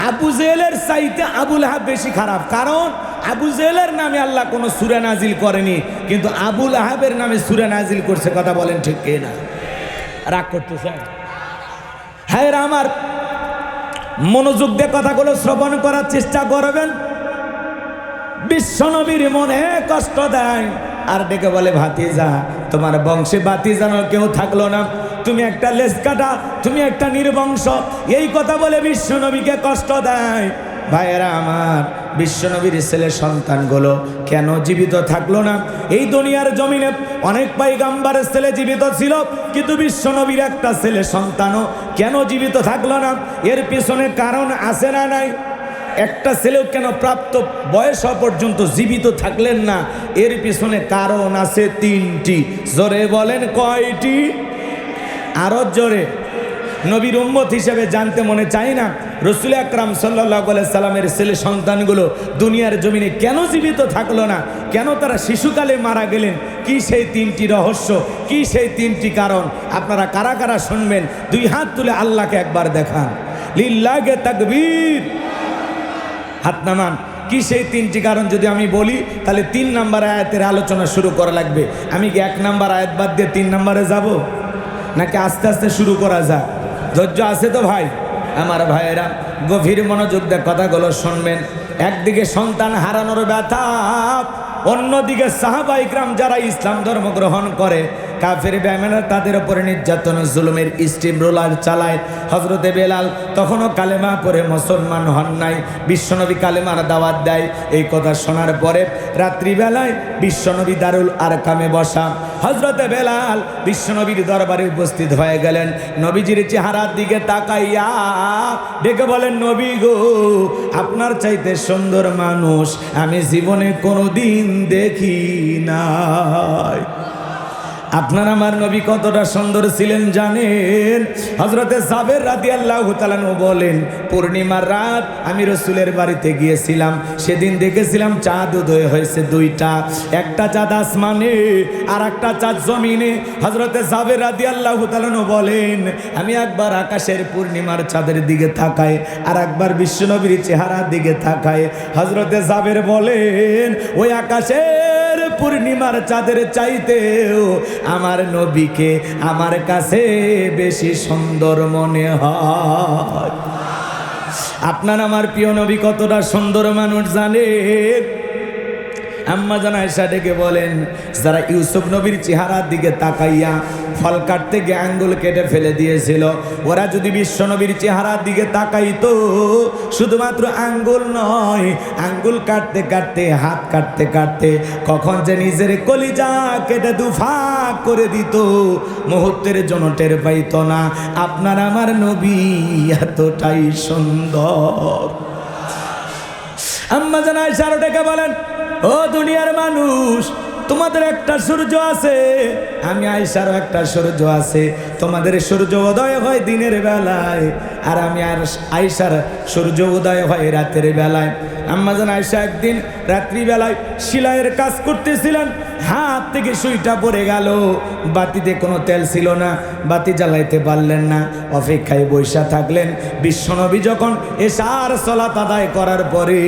আবু জেহেলের চাইতে আবু লাহাব বেশি খারাপ। কারণ আবু জেহেলের নামে আল্লাহ কোনো সূরা নাজিল করেনি, কিন্তু আবু লাহাবের নামে সূরা নাজিল করছে। কথা বলেন ঠিক কি না? রাগ করতেছে? হ্যাঁ, আমার মনোযোগ দিয়ে কথাগুলো শ্রবণ করার চেষ্টা করবেন। বিশ্বনবীর মনে কষ্ট দেয়, আর ডেকে বলে, ভাতিজা তোমার বংশে বাতি জানার কেউ থাকলো না, তুমি একটা লেজ কাটা, তুমি একটা নির্বংশ। এই কথা বলে বিশ্বনবীকে কষ্ট দেয়। ভাইয়েরা আমার, বিশ্বনবীর ছেলে সন্তানগুলো কেন জীবিত থাকলো না? এই দুনিয়ার জমিনে অনেক পয়গম্বরের ছেলে জীবিত ছিল, কিন্তু বিশ্বনবীর একটা ছেলে সন্তানও কেন জীবিত থাকলো না? এর পিছনে কারণ আছে না নাই? একটা ছেলেও কেন প্রাপ্ত বয়স হওয়া পর্যন্ত জীবিত থাকলেন না? এর পিছনে কারণ আছে তিনটি। জোরে বলেন কয়টি? আরো জোরে। নবীর উম্মত হিসেবে জানতে মনে চাই না, রসুল আকরাম সাল্লাল্লাহু আলাইহি সাল্লামের ছেলে সন্তানগুলো দুনিয়ার জমিনে কেন জীবিত থাকলো না? কেন তারা শিশুকালে মারা গেলেন? কি সেই তিনটি রহস্য, কি সেই তিনটি কারণ? আপনারা কারা কারা শুনবেন? দুই হাত তুলে আল্লাহকে একবার দেখান, লিল্লাহে তাকবীর। হাত নামান। কি সেই তিনটি কারণ যদি আমি বলি তাহলে 3 নম্বর আয়াতের আলোচনা শুরু করা লাগবে। আমি কি 1 নম্বর আয়াত বাদ দিয়ে 3 নম্বরে যাব, নাকি আস্তে আস্তে শুরু করা যায়? ধৈর্য আছে তো ভাই? আমার ভাইয়েরা গভীর মনোযোগ দিয়ে কথাগুলো শুনবেন। একদিকে সন্তান হারানোর ব্যথা, অন্যদিকে সাহাবায়ে ইকরাম যারা ইসলাম ধর্ম গ্রহণ করে, কাফের বেঈমানরা তাদের উপরে নির্যাতন জুলুমের স্টিম রোলার চালায়। হযরতে বেলাল তখনও কালেমা পড়ে মুসলমান হন নাই, বিশ্বনবী কালেমার দাওয়াত দেয়। এই কথা শোনার পরে রাত্রিবেলায় বিশ্বনবী দারুল আরকামে বসা। হযরতে বেলাল বিশ্বনবীর দরবারে উপস্থিত হয়ে গেলেন। নবীজির চেহারার দিকে তাকাইয়া ডেকে বলেন, নবী গো, আপনার চাইতে সুন্দর মানুষ আমি জীবনে কোনোদিন দেখি নাই। আপনার আমার নবী কতটা সুন্দর ছিলেন জানেন? হযরতে জাবের রাদিয়াল্লাহু তাআলা আনহু বলেন, পূর্ণিমার রাত আমি রাসূলের বাড়িতে গিয়েছিলাম, সেদিন দেখেছিলাম চাঁদ উদয় হয়েছে দুইটা, একটা চাঁদ আসমানে আর একটা চাঁদ জমিনে। হযরতে জাবের রাদিয়াল্লাহু তাআলা আনহু বলেন, আমি একবার আকাশের পূর্ণিমার চাঁদের দিকে তাকাই আর একবার বিশ্বনবীর চেহারার দিকে তাকাই। হযরতে জাবের বলেন, ওই আকাশের পূর্ণিমার চাঁদের চাইতেও আমার নবীকে আমার কাছে বেশি সুন্দর মনে হয়। আপনার আমার প্রিয় নবী কতটা সুন্দর মানুষ জানেন? আম্মা জান আয়েশা ডেকে বলেন, যারা ইউসুফ নবীর চেহারার দিকে তাকাইয়া ফল কাটতে গিয়ে আঙ্গুল কেটে ফেলে দিয়েছিল, ওরা যদি বিশ্ব নবীর চেহারার দিকে তাকাইতো, শুধুমাত্র আঙ্গুল নয়, আঙ্গুল কাটতে কাটতে হাত কাটতে কাটতে কখন যে নিজের কলিজা কেটে দুফাক করে দিত, মুহূর্তের জন্য টের পাইত না। আপনার আমার নবী এতটাই সুন্দর। আম্মা জান আয়েশা ডেকে বলেন, ও দুনিয়ার মানুষ, তোমাদের একটা সূর্য আছে, আমি আয়েশারও একটা সূর্য আছে। তোমাদের সূর্য উদয় হয় দিনের বেলায়, আর আমি আর আয়েশার সূর্য উদয় হয় রাতের বেলায়। আম্মা জান আয়েশা একদিন রাত্রিবেলায় সেলাইয়ের কাজ করতেছিলেন, হাত থেকে সুইটা পড়ে গেল, বাতিতে কোনো তেল ছিল না, বাতি জ্বালাইতে পারলেন না, অপেক্ষায় বৈশা থাকলেন। বিশ্বনবী যখন এশার সালাত আদায় করার পরে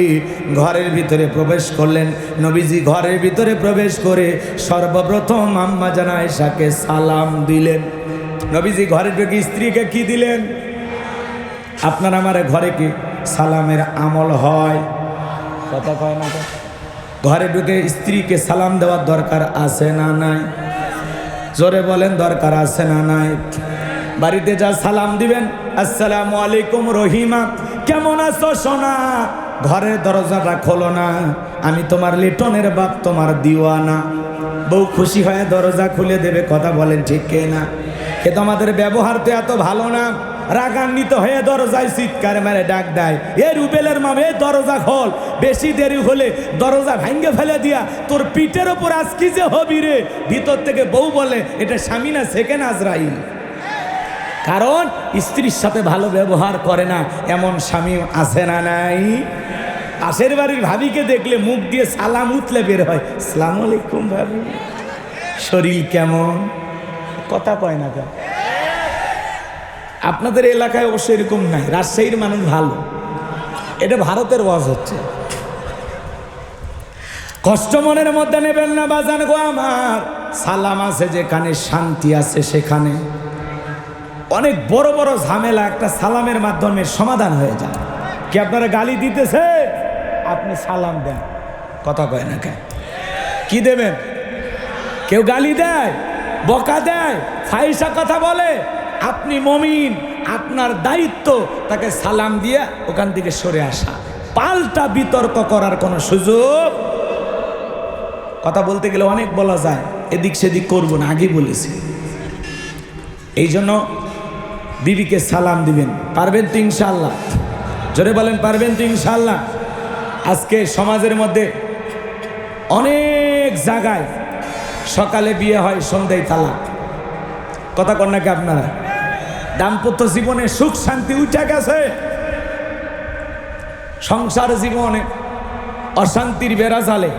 ঘরের ভিতরে প্রবেশ করলেন, নবীজি ঘরের ভিতরে প্রবেশ করে সর্বপ্রথম আম্মা জান আয়েশাকে সালাম দিলেন। নবীজি ঘরে ঢুকে স্ত্রীকে কি দিলেন? আপনার আমার ঘরে কি সালামের আমল হয়? কথা কয় না? ঘরে ঢুকে স্ত্রীকে সালাম দেওয়ার দরকার আছে না নাই? জোরে বলেন, দরকার আছে না নাই? বাড়িতে যা সালাম দিবেন, আসসালামু আলাইকুম রহিমা, কেমন আছো সোনা? ঘরের দরজাটা খোলো না, আমি তোমার লিটনের বাপ, তোমার দিওয়ানা। বউ খুশি হয়ে দরজা খুলে দেবে। কথা বলেন ঠিক কে না? এ তো আমাদের ব্যবহার তো এত ভালো না। রাগান্বিত হয়ে দরজায় চিৎকার মেরে ডাক দেয়, এ রুবেলের মামে দরজা খোল, বেশি দেরি হলে দরজা ভাঙ্গে ফেলে দিয়া তোর পিঠের ওপর আজ কি যে হবি রে। ভিতর থেকে বউ বলে, এটা স্বামী না সেকেন্ড আজরাইল। কারণ স্ত্রীর সাথে ভালো ব্যবহার করে না এমন স্বামী আছে না নাই? পাশের বাড়ির ভাবিকে দেখলে মুখ দিয়ে সালাম উতলে বের হয়, আসসালামু আলাইকুম ভাবি, শরীর কেমন? কথা কয় না কেন? আপনাদের এলাকায় অবশ্য এরকম নাই, রাজশাহীর মানুষ ভালো। এটা ভারতের ওয়াজ হচ্ছে। কষ্ট মনের মধ্যে নেবেন না বাজান গো আমার। সালাম আছে যেখানে, শান্তি আছে সেখানে। অনেক বড় বড় ঝামেলা একটা সালামের মাধ্যমে সমাধান হয়ে যায়। কি আপনারা গালি দিতেছে? আপনি সালাম দেন। কথা কয় না কেন? কি দেবেন? কেউ গালি দেয়, বকা দেয়, ফাহিশা কথা বলে, আপনি মুমিন, আপনার দায়িত্ব তাকে সালাম দিয়ে ওখান থেকে সরে আসা। পাল্টা বিতর্ক করার কোনো সুযোগ। কথা বলতে গেলে অনেক বলা যায়, এদিক সেদিক করবো না, আগে বলেছি। এই জন্য বিবিকে সালাম দিবেন। পারবেন তো ইনশাআল্লাহ? জোরে বলেন, পারবেন তো ইনশাআল্লাহ? আজকে সমাজের মধ্যে অনেক জায়গায় সকালে বিয়ে হয়, সন্ধ্যায় তালাক। কথা কন নাকি আপনারা? দাম্পত্য জীবনে সুখ শান্তি উঠে গেছে, সংসার জীবনে অশান্তির বেড়া জালে।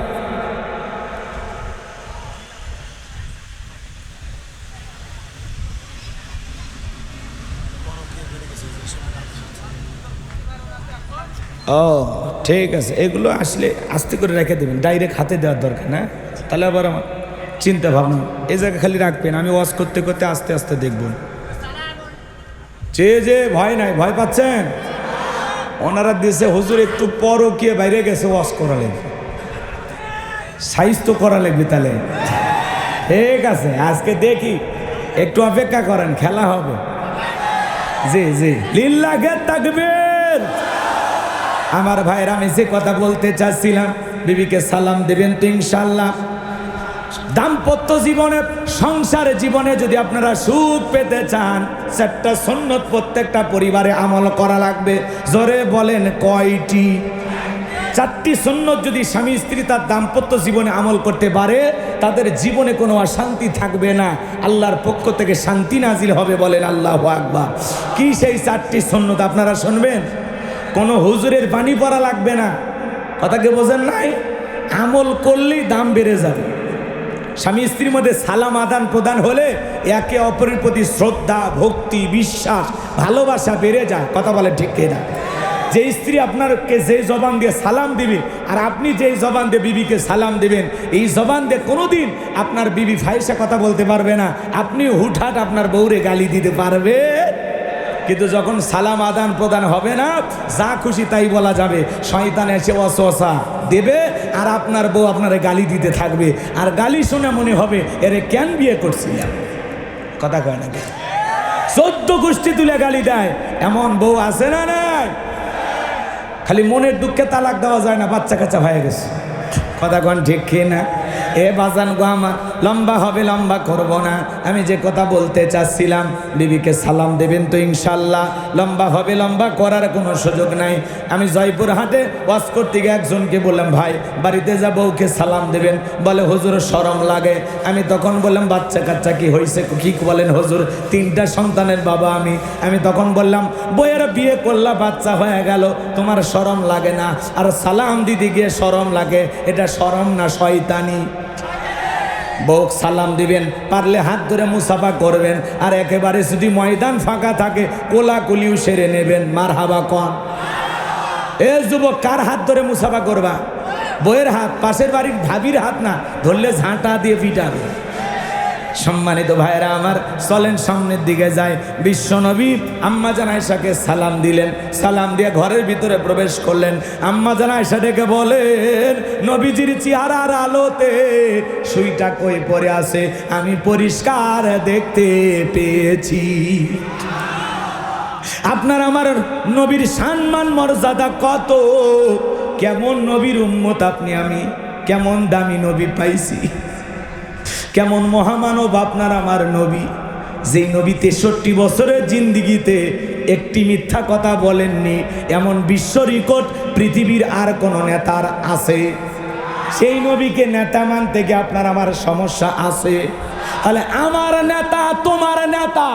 ও ঠিক আছে, এগুলো আসলে আস্তে করে রেখে দেবেন, ডাইরেক্ট হাতে দেওয়ার দরকার না, তাহলে আবার আমার চিন্তা ভাবনা। এই জায়গায় খালি রাখবেন, আমি ওয়াজ করতে করতে আস্তে আস্তে দেখব। যে ভয় নাই, ভয় পাচ্ছেন? ওনারা দিয়েছে হুজুর একটু পরকীয়া বাইরে গেছে, ওয়াজ করা লাগবে, সাইজ তো করা লাগবে। তাহলে ঠিক আছে, আজকে দেখি, একটু অপেক্ষা করেন, খেলা হবে। জি জি, লিল্লাহে তাকবীর। আমার ভাইরা, আমি যে কথা বলতে চাচ্ছিলাম, বিবিকে সালাম দেবেন তো ইনশাআল্লাহ। দাম্পত্য জীবনে, সংসার জীবনে যদি আপনারা সুখ পেতে চান, চারটা সুন্নত প্রত্যেকটা পরিবারে আমল করা লাগবে। জোরে বলেন কয়টি? চারটি সুন্নত যদি স্বামী স্ত্রী তার দাম্পত্য জীবনে আমল করতে পারে, তাদের জীবনে কোনো অশান্তি থাকবে না, আল্লাহর পক্ষ থেকে শান্তি নাজিল হবে। বলেন আল্লাহু আকবার। কি সেই চারটি সুন্নত আপনারা শুনবেন? কোনো হুজুরের বাণী পড়া লাগবে না, কথাকে বোঝেন নাই? আমল করলেই দাম বেড়ে যাবে। স্বামী স্ত্রীর মধ্যে সালাম আদান প্রদান হলে একে অপরের প্রতি শ্রদ্ধা, ভক্তি, বিশ্বাস, ভালোবাসা বেড়ে যায়। কথা বলে ঠিক কিনা? যে স্ত্রী আপনারকে যেই জবান দিয়ে সালাম দিবে আর আপনি যেই জবান দিয়ে বিবিকে সালাম দিবেন, এই জবান দিয়ে কোনোদিন আপনার বিবি ফাহিশা কথা বলতে পারবে না, আপনি হুটহাট আপনার বউরে গালি দিতে পারবে। কিন্তু যখন সালাম আদান প্রদান হবে না, যা খুশি তাই বলা যাবে, শয়তান এসে ওয়াসওয়াসা দেবে আর আপনার বউ আপনারে গালি দিতে থাকবে, আর গালি শুনে মনে হবে এরে কেন বিয়ে করছিলাম। কথা কয় না? 14 গোষ্ঠী তুলে গালি দেয়, এমন বউ আছে না? নাই। খালি মনের দুঃখে তালাক দেওয়া যায় না, বাচ্চা কাচ্চা হয়ে গেছে। কথা কন ঠিক কি না? এ বাজান গো আমার, লম্বা হবে, লম্বা করব না। আমি যে কথা বলতে চাচ্ছিলাম, বিবিকে সালাম দেবেন তো ইনশাল্লাহ। লম্বা হবে, লম্বা করার কোনো সুযোগ নাই। আমি জয়পুরহাটে ওয়াজ করতে গিয়ে একজনকে বললাম, ভাই বাড়িতে যা বউকে সালাম দেবেন। বলে হুজুর শরম লাগে। আমি তখন বললাম, বাচ্চা কাচ্চা কি হয়েছে? কি বলেন হুজুর? 3টা সন্তানের বাবা আমি। আমি তখন বললাম, বইয়ের বিয়ে করলা, বাচ্চা হয়ে গেল, তোমার শরম লাগে না? আর সালাম দিতে গিয়ে শরম লাগে, এটা শরম না শয়তানি। বউ সালাম দিবেন, পারলে হাত ধরে মুসাফা করবেন, আর একেবারে যদি ময়দান ফাঁকা থাকে কোলাকুলিও সেরে নেবেন। মারহাবা কন। এ যুবক, কার হাত ধরে মুসাফা করবা? বউয়ের হাত, পাশের বাড়ির ভাবির হাত না, ধরলে ঝাঁটা দিয়ে পিটাবে। সম্মানিত ভাইরা আমার, চলেন সামনের দিকে যায়। বিশ্বনবী আম্মা জান আয়েশাকে সালাম দিলেন, সালাম দিয়ে ঘরের ভিতরে প্রবেশ করলেন। আম্মা জান আয়েশা ডেকে বলেন, নবীজির চেহারার আলোতে সুইটা কই পড়ে আছে আমি পরিষ্কার দেখতে পেয়েছি। আপনার আমার নবীর সম্মান মর্যাদা কত, কেমন নবীর উম্মত আপনি আমি, কেমন দামি নবী পাইছি, কেমন মহামানব আপনার আমার নবী। যেই নবী 63 বছরের জিন্দিগিতে একটি মিথ্যা কথা বলেননি, এমন বিশ্ব রেকর্ড পৃথিবীর আর কোন নেতার আছে? সেই নবীকে নেতা মানতে গিয়ে আপনার আমার সমস্যা আছে। তাহলে আমার নেতা, তোমার নেতা।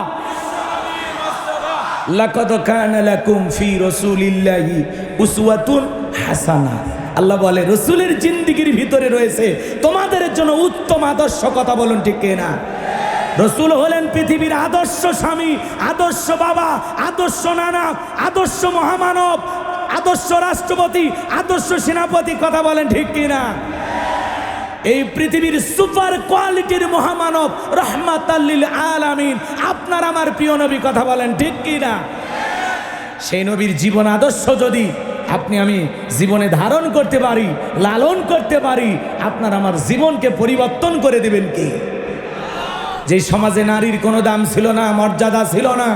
লাকাদ কানা লাকুম ফি রাসূলিল্লাহি উসওয়াতুন হাসানাহ। আল্লাহ বলে, রসুলের জিন্দিগির ভিতরে রয়েছে তোমাদের জন্য উত্তম আদর্শ। কথা বলুন ঠিক কিনা? রসুল হলেন পৃথিবীর আদর্শ স্বামী, আদর্শ বাবা, আদর্শ নানা, আদর্শ মহামানব, আদর্শ রাষ্ট্রপতি, আদর্শ সেনাপতি। কথা বলেন ঠিক কিনা? এই পৃথিবীর সুপার কোয়ালিটির মহামানব, রহমাতাল লিল আলামিন, আপনার আমার প্রিয় নবী। কথা বলেন ঠিক কিনা? সেই নবীর জীবন আদর্শ যদি আপনি আমি জীবনে ধারণ করতে পারি, লালন করতে পারি, আপনার আমার জীবনকে পরিবর্তন করে দেবেন কি? যে সমাজে নারীর কোনো দাম ছিল না, মর্যাদা ছিল না,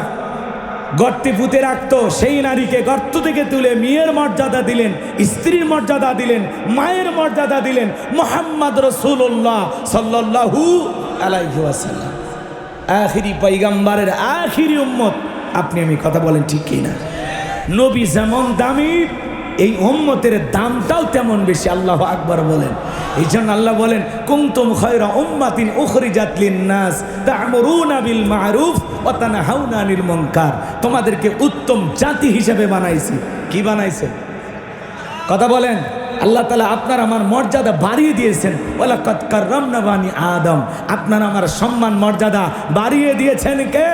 গর্তে পুঁতে রাখতো, সেই নারীকে গর্ত থেকে তুলে মেয়ের মর্যাদা দিলেন, স্ত্রীর মর্যাদা দিলেন, মায়ের মর্যাদা দিলেন। মুহাম্মদ রাসূলুল্লাহ সাল্লাল্লাহু আলাইহি ওয়াসাল্লাম, আখিরি পয়গম্বরের আখিরি উম্মত আপনি আমি। কথা বলেন ঠিক কি না? নবী যেমন দামি, এই উম্মতের দামটাও তেমন বেশি। আল্লাহু আকবার বলেন। এই জন্য আল্লাহ বলেন, কুনতুম খায়রা উম্মাতিন উখরিজাত লিন-নাস তা'মুরুনা বিল মা'রুফ ওয়া তানহাউনা আনিল মুনকার। তোমাদেরকে উত্তম জাতি হিসেবে বানাইছি। কি বানাইছে? কথা বলেন। আল্লাহ তাআলা আপনার আমার মর্যাদা বাড়িয়ে দিয়েছেন। ওয়ালাকাদ কাররামনা বানি আদম, আপনার আমার সম্মান মর্যাদা বাড়িয়ে দিয়েছেন কে?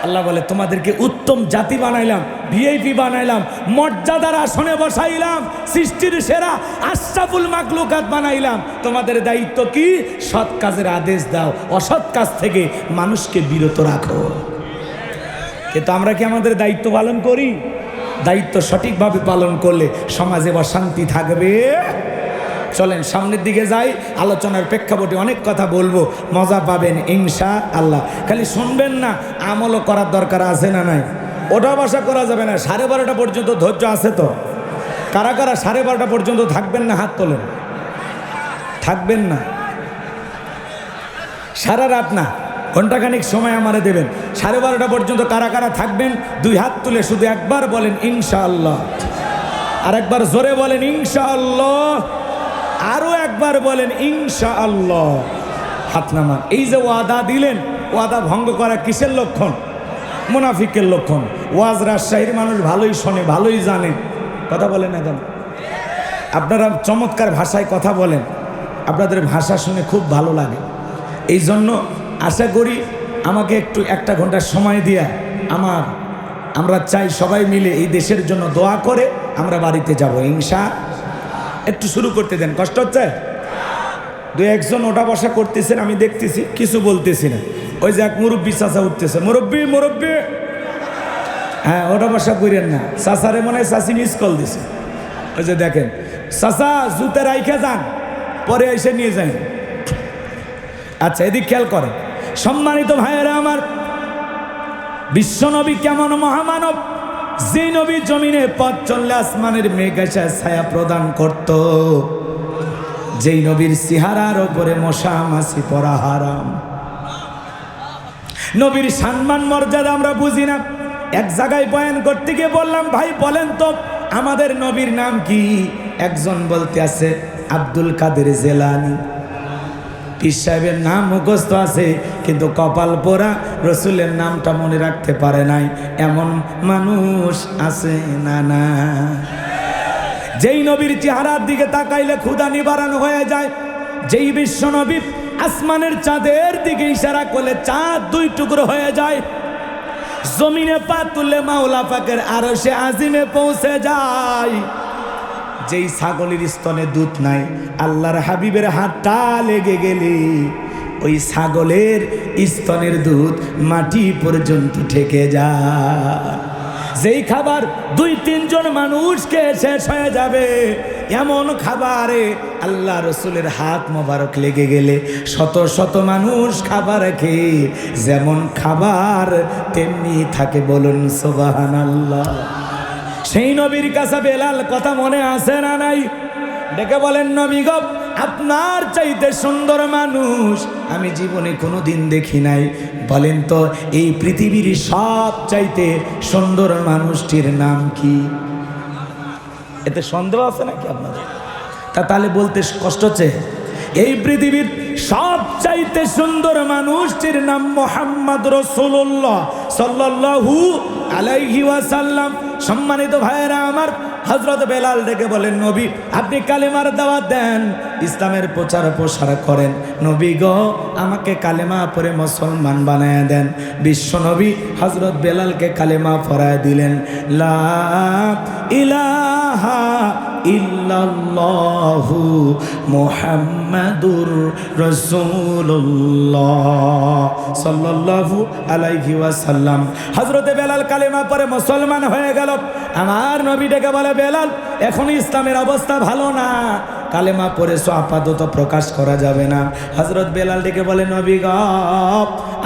আল্লাহ বলে, তোমাদেরকে উত্তম জাতি বানাইলাম, ভিআইপি বানাইলাম, মর্যাদার আসনে বসাইলাম, সৃষ্টির সেরা আশরাফুল মাখলুকাত বানাইলাম। তোমাদের দায়িত্ব কি? সৎ কাজের আদেশ দাও, অসৎ কাজ থেকে মানুষকে বিরত রাখো। কিন্তু আমরা কি আমাদের দায়িত্ব পালন করি? দায়িত্ব সঠিকভাবে পালন করলে সমাজে অশান্তি থাকবে। চলেন সামনের দিকে যাই। আলোচনার প্রেক্ষাপটে অনেক কথা বলবো, মজা পাবেন ইনশাআল্লাহ। খালি শুনবেন না, আমলও করার দরকার আছে না নাই? ওটা বাসা করা যাবে না। 12:30 পর্যন্ত ধৈর্য আছে তো? কারা কারা 12:30 পর্যন্ত থাকবেন না? হাত তোলেন। থাকবেন না? সারা রাত না, ঘন্টাখানিক সময় আমারে দেবেন। 12:30 পর্যন্ত কারা কারা থাকবেন? 2 হাত তুলে শুধু একবার বলেন ইনশাআল্লাহ। আরেকবার জোরে বলেন ইনশাআল্লাহ, আরো একবার বলেন ইনশাআল্লাহ। হাত নামান। এই যে ওয়াদা দিলেন, ওয়াদা ভঙ্গ করা কিসের লক্ষণ? মুনাফিকের লক্ষণ। ওয়াজ রাজশাহীর মানুষ ভালোই শোনে, ভালোই জানে, কথা বলেন না কেন? আপনারা চমৎকার ভাষায় কথা বলেন, আপনাদের ভাষা শুনে খুব ভালো লাগে। এই জন্য আশা করি আমাকে একটু 1 ঘন্টা সময় দিয়ে আমরা চাই সবাই মিলে এই দেশের জন্য দোয়া করে আমরা বাড়িতে যাব একটু শুরু করতে দেন। কষ্ট হচ্ছে? 2-1জন ওটা বসা করতেছেন, আমি দেখতেছি, কিছু বলতেছি না। ওই যে এক মুরব্বী চাচা উঠতেছে, মুরব্বী, হ্যাঁ ওটা বসা করেন না। চাচারে মনে হয় চাচি মিস কল দিছে। ওই যে দেখেন, চাচা জুতে রাইখে যান, পরে এসে নিয়ে যান। আচ্ছা, এদিক খেয়াল করেন। সম্মানিত ভাইয়েরা আমার, বিশ্বনবী কেমন মহামানব, যে নবী জমিনে পথ চললে আসমানের মেঘ এসে ছায়া প্রদান করত, যেই নবীর চেহারার ওপরে মশা মাছি পড়া হারাম। নবীর সম্মান মর্যাদা আমরা বুঝি না। এক জায়গায় বয়ান করতে গিয়ে বললাম, ভাই বলেন তো আমাদের নবীর নাম কি? একজন বলতে আছে আব্দুল কাদের জেলানি। পীর সাহেবের নাম মুখস্থ আছে, কিন্তু কপাল পোড়া রসুলের নামটা মনে রাখতে পারে নাই, এমন মানুষ আছে না? না, যেই নবীর চেহারার দিকে তাকাইলে ক্ষুধা নিবারণ হয়ে যায়, যেই বিশ্ব নবী আসমানের চাঁদের দিকে ইশারা করলে চাঁদ 2 টুকরো হয়ে যায়, জমিনে পা তুললে মাওলা পাকের আরশে আজিমে পৌঁছে যায়, যেই ছাগলের স্তনে দুধ নাই, আল্লাহর হাবিবের হাতটা লেগে গেলে ওই ছাগলের স্তনের দুধ মাটি পর্যন্ত ঠেকে যায়, যেই খাবার 2-3 জন মানুষকে শেষ হয়ে যাবে, এমন খাবারে আল্লাহ রসুলের হাত মোবারক লেগে গেলে শত শত মানুষ খাবার খেয়ে যেমন খাবার তেমনি থাকে। বলুন সুবহানাল্লাহ। সেই নবীর কাছে বেলাল কথা মনে আছে না নাই? ডেকে বলেন, নবী গো, আপনার চাইতে সুন্দর মানুষ আমি জীবনে কোনোদিন দেখি নাই। বলেন তো এই পৃথিবীর সব চাইতে সুন্দর মানুষটির নাম কি? এতে সন্দেহ আছে নাকি আপনাদের? তাহলে বলতে কষ্ট হচ্ছে? এই পৃথিবীর সব চাইতে সুন্দর মানুষটির নাম মুহাম্মদ রাসূলুল্লাহ সাল্লাল্লাহু আলাইহি ওয়াসাল্লাম। সম্মানিত ভাইয়েরা আমার, হযরত বেলাল ডেকে বলেন, নবী আপনি কালেমার দাওয়াত দেন, ইসলামের প্রচার প্রসার করেন, নবী গো আমাকে কালেমা পড়ে মুসলমান বানায় দেন। বিশ্ব নবী হযরত বেলালকে কালেমা পড়ায় দিলেন, লা ইলাহা ইল্লাল্লাহু মুহাম্মাদুর রাসূলুল্লাহ সাল্লাল্লাহু আলাইহি ওয়াসাল্লাম। হযরত বেলাল কালেমা পড়ে মুসলমান হয়ে গেল। আমার নবী ডেকে বলে, বেলাল এখন ইসলামের অবস্থা ভালো না, কালেমা পড়েছো আপাতত প্রকাশ করা যাবে না। হযরত বেলাল ডেকে বলে, নবী গো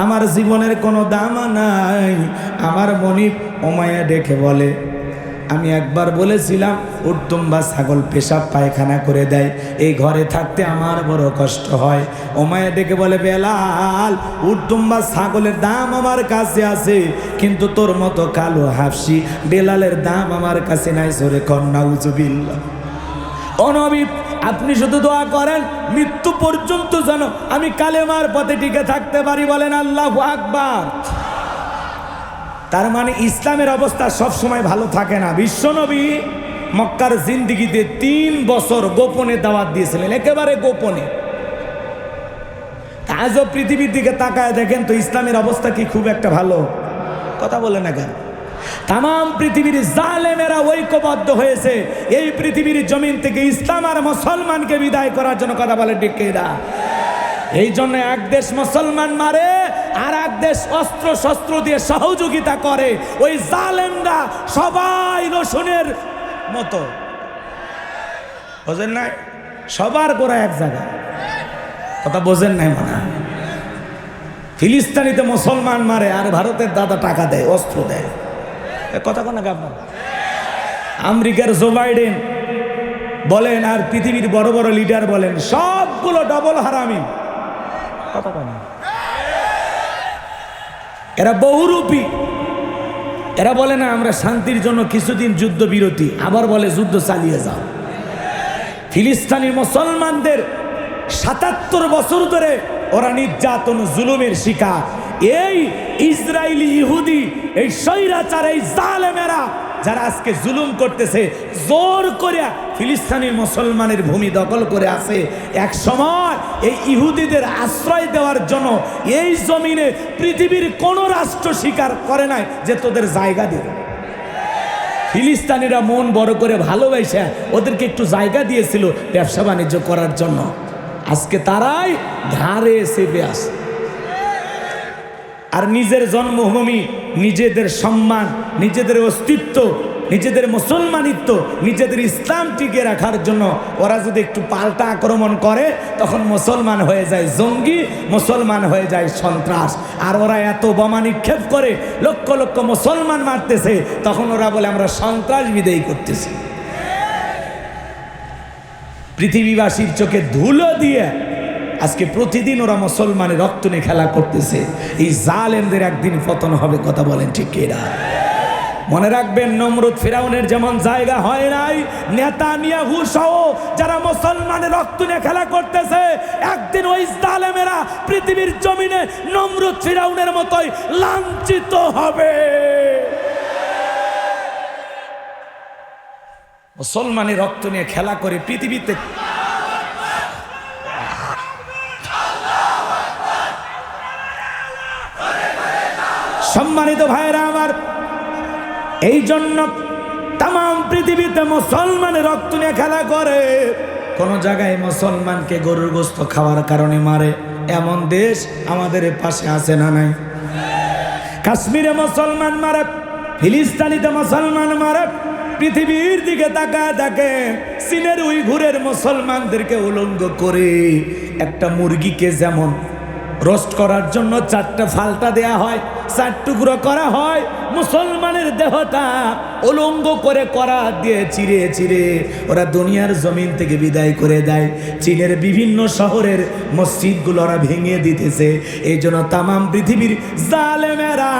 আমার জীবনের কোনো দাম নাই। আমার মনিব উমাইয়া ডেকে বলে, আমি একবার বলেছিলাম উটদুম্বা ছাগল পেশাব পায়খানা করে দেয়, এই ঘরে থাকতে আমার বড় কষ্ট হয়। উমাইয়া ডেকে বলে, বেলাল উটদুম্বা ছাগলের দাম আমার কাছে আছে, কিন্তু তোর মতো কালো হাফসি বেলালের দাম আমার কাছে নাই। জোরে কর নাউজুবিল্লাহ। ও নবী আপনি শুধু দোয়া করেন মৃত্যু পর্যন্ত যেন আমি কালেমার পথে টিকে থাকতে পারি। বলেন আল্লাহু আকবার। তার মানে ইসলামের অবস্থা সব সময় ভালো থাকে না। বিশ্বনবী মক্কার জিন্দিগিতে 3 বছর গোপনে দাওয়াত দিয়েছিলেন, একেবারে গোপনে। আজও পৃথিবীর দিকে তাকায় দেখেন তো ইসলামের অবস্থা কি খুব একটা ভালো? কথা বলে না কেন? তাম পৃথিবীর জালেমেরা ঐক্যবদ্ধ হয়েছে এই পৃথিবীর জমিন থেকে ইসলাম আর মুসলমানকে বিদায় করার জন্য। কথা বলে ডিকেরা। এই জন্য এক দেশ মুসলমান মারে আর এক দেশ অস্ত্র শস্ত্র দিয়ে সহযোগিতা করে। ওই জালেমরা সবাই রসুনের মতো, বোঝেন নাই? সবার গোড়া এক জায়গায়। কথা বোঝেন নাই মনে হয়? ফিলিস্তিনিতে মুসলমান মারে আর ভারতের দাদা টাকা দেয়, অস্ত্র দেয়। কথা কোন আপনার? আমেরিকার জো বাইডেন বলেন আর পৃথিবীর বড় বড় লিডার বলেন, সবগুলো ডবল হারামি। কথা কোন? এরা বহুরূপী। এরা বলে না আমরা শান্তির জন্য কিছুদিন যুদ্ধবিরতি, আবার বলে যুদ্ধ চালিয়ে যাও। ফিলিস্তিনি মুসলমানদের ৭৭ বছর ধরে ওরা নির্যাতন জুলুমের শিকার। এই ইসরায়েলি ইহুদি, এই স্বৈরাচার, এই জালেমেরা যারা আজকে জুলুম করতেছে, জোর করে ফিলিস্তিনি মুসলমানের ভূমি দখল করে আছে, এক সময় এই ইহুদিদের আশ্রয় দেওয়ার জন্য এই জমিনে পৃথিবীর কোনো রাষ্ট্র স্বীকার করে নাই যে তোদের জায়গা দেবে। ফিলিস্তিনিরা মন বড় করে ভালোবাসে ওদেরকে একটু জায়গা দিয়েছিল ব্যবসা বাণিজ্য করার জন্য। আজকে তারাই ঘাড়ে চেপে আসে। আর নিজের জন্মভূমি, নিজেদের সম্মান, নিজেদের অস্তিত্ব, নিজেদের মুসলমানিত্ব, নিজেদের ইসলাম টিকে রাখার জন্য ওরা যদি একটু পাল্টা আক্রমণ করে তখন মুসলমান হয়ে যায় জঙ্গি, মুসলমান হয়ে যায় সন্ত্রাস। আর ওরা এত বোমা নিক্ষেপ করে লক্ষ লক্ষ মুসলমান মারতেছে, তখন ওরা বলে আমরা সন্ত্রাস বিদায়ী করতেছি। পৃথিবীবাসীর চোখে ধুলো দিয়ে আজকে প্রতিদিন ওরা মুসলমানের রক্ত নিয়ে খেলা করতেছে। এই জালেমদের একদিন পতন হবে, কথা বলেন ঠিক কিনা? মনে রাখবেন, নমরুদ ফিরাউনের যেমন জায়গা হয় নাই, নেতানিয়াহু সহ যারা মুসলমানের রক্ত নিয়ে খেলা করতেছে, একদিন ওই জালেমেরা পৃথিবীর জমিনে নমরুদ ফিরাউনের মতোই লাঞ্ছিত হবে। মুসলমানের রক্ত নিয়ে খেলা করে পৃথিবীতে সম্মানিত ভাইরা আমার, এই জন্য তাম পৃথিবীতে মুসলমানের রক্ত নিয়ে খেলা করে। কোন জায়গায় মুসলমানকে গরুর গোস্ত খাওয়ার কারণে মারে, এমন দেশ আমাদের পাশে আছে না নাই? কাশ্মীরে মুসলমান মারে, ফিলিস্তিনিতে মুসলমান মারে। পৃথিবীর দিকে তাকায় দেখে, চীনের উইঘুরের মুসলমানদেরকে উলঙ্গ করে একটা মুরগিকে যেমন রোস্ট করার জন্য 4টা ফালটা দেয়া হয়, 4 টুকরো করা হয়, মুসলমানের দেহটা উলঙ্গ করে করা দিয়ে চিরে চিরে ওরা দুনিয়ার জমিন থেকে বিদায় করে দেয়। চীনের বিভিন্ন শহরের মসজিদগুলো ওরা ভেঙে দিতেছে। এই জন্য তামাম পৃথিবীর জালেমেরা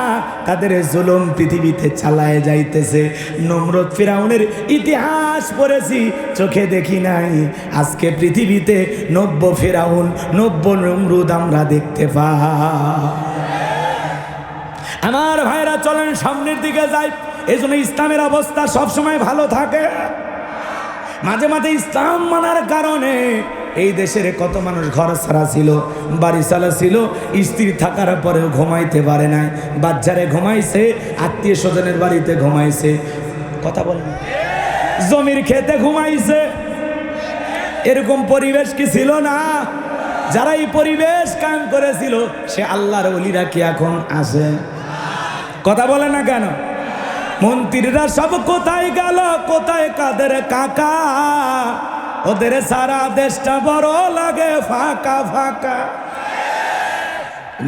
তাদের জুলুম পৃথিবীতে চালায় যাইতেছে। নমরুদ ফিরাউনের ইতিহাস পড়েছি, চোখে দেখি নাই। আজকে পৃথিবীতে 90 ফিরাউন, 90 নমরুদ আমরা দেখতে পাই। আমার ভাইরা চলেন সামনের দিকে যাই। এই জন্য ইসলামের অবস্থা সবসময় ভালো থাকে। মাঝে মাঝে ইসলাম মানার কারণে এই দেশের কত মানুষ ঘর ছাড়া ছিল, বাড়ি ছাড়া ছিল, স্ত্রী থাকার পরেও ঘুমাইতে পারে নাই, বাচ্চারে ঘুমাইছে, আত্মীয় স্বজনের বাড়িতে ঘুমাইছে, কথা বলেন, জমির খেতে ঘুমাইছে। এরকম পরিবেশ কি ছিল না? যারা এই পরিবেশ কায়েম করেছিল সে আল্লাহর ওলিরা কি এখন আছে? কথা বলে না কেন? মন্ত্রীরা সব কোথায় গেল? কোথায় কাদের কাকা? ওদের সারা দেশটা বড় লাগে ফাঁকা ফাঁকা।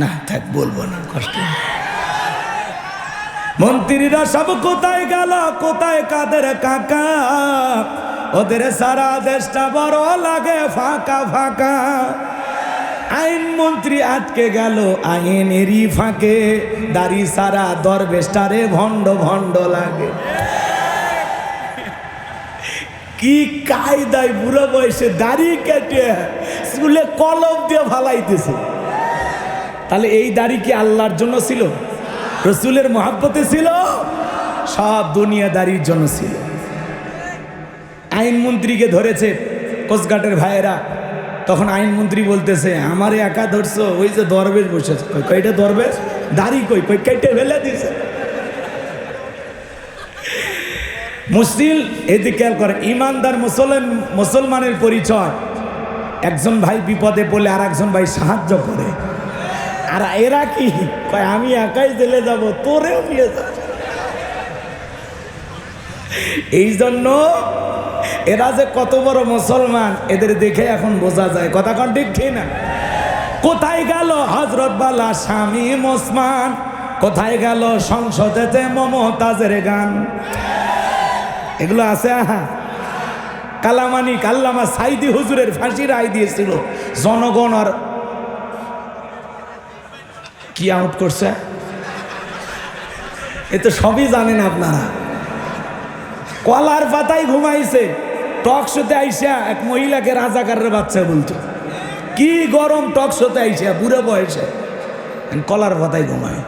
না থাক, বলবো না, কষ্ট। মন্ত্রীরা সব কোথায় গেল? কোথায় কাদের কাকা? ওদের সারা দেশটা বড় লাগে ফাঁকা ফাঁকা। আইন মন্ত্রী আটকে গেল আইনেরই ফাঁকে, দাড়ি সারা দরবেশটারে ভণ্ড ভণ্ড লাগে। কি কায়দায় বুড়ো বয়সে দাড়ি কেটে স্কুলে কলম দিয়ে ফালাইতেছে। তাহলে এই দাড়ি কি আল্লাহর জন্য ছিল? রসুলের মহাব্বতে ছিল? সব দুনিয়াদারির জন্য ছিল। আইনমন্ত্রীকে ধরেছে কোস্টগার্ডের ভাইয়েরা, তখন আইনমন্ত্রী বলতেছে আমারে একা ধরছো, ওই যে দরবেশ বসেছে। কয়টা দরবেশ? দাড়ি কই? কেটে ফেলে দিছে। মুসলিম এদিকে খেয়াল করেন, ইমানদার মুসলমানের পরিচয় একজন ভাই বিপদে পড়লে আর একজন ভাই সাহায্য করে। আর এরা কি কয়, আমি একাই জেলে যাব, তোরেও নিয়ে যাব। এই জন্য এরা যে কত বড় মুসলমান এদের দেখে এখন বোঝা যায়। কথা কোন ঠিক ঠিক না? কোথায় গেল হযরত বালা শামীম ওসমান? কোথায় গেল সংসদেতে মমতাজের গান? এগুলো আছে। কালামানি আল্লামা সাইদি হুজুরের ফাঁসি রায় দিয়েছিল। জনগণ আর কি আউট করছে? এ তো সবই জানেন আপনারা। কলার পাতায় ঘুমাইছে, টক শোতে আইসা এক মহিলাকে রাজাকারের বাচ্চা বলতো। কি গরম টক শোতে আইসা বুড়ো বয়সে কলার পাতায় ঘুমায়।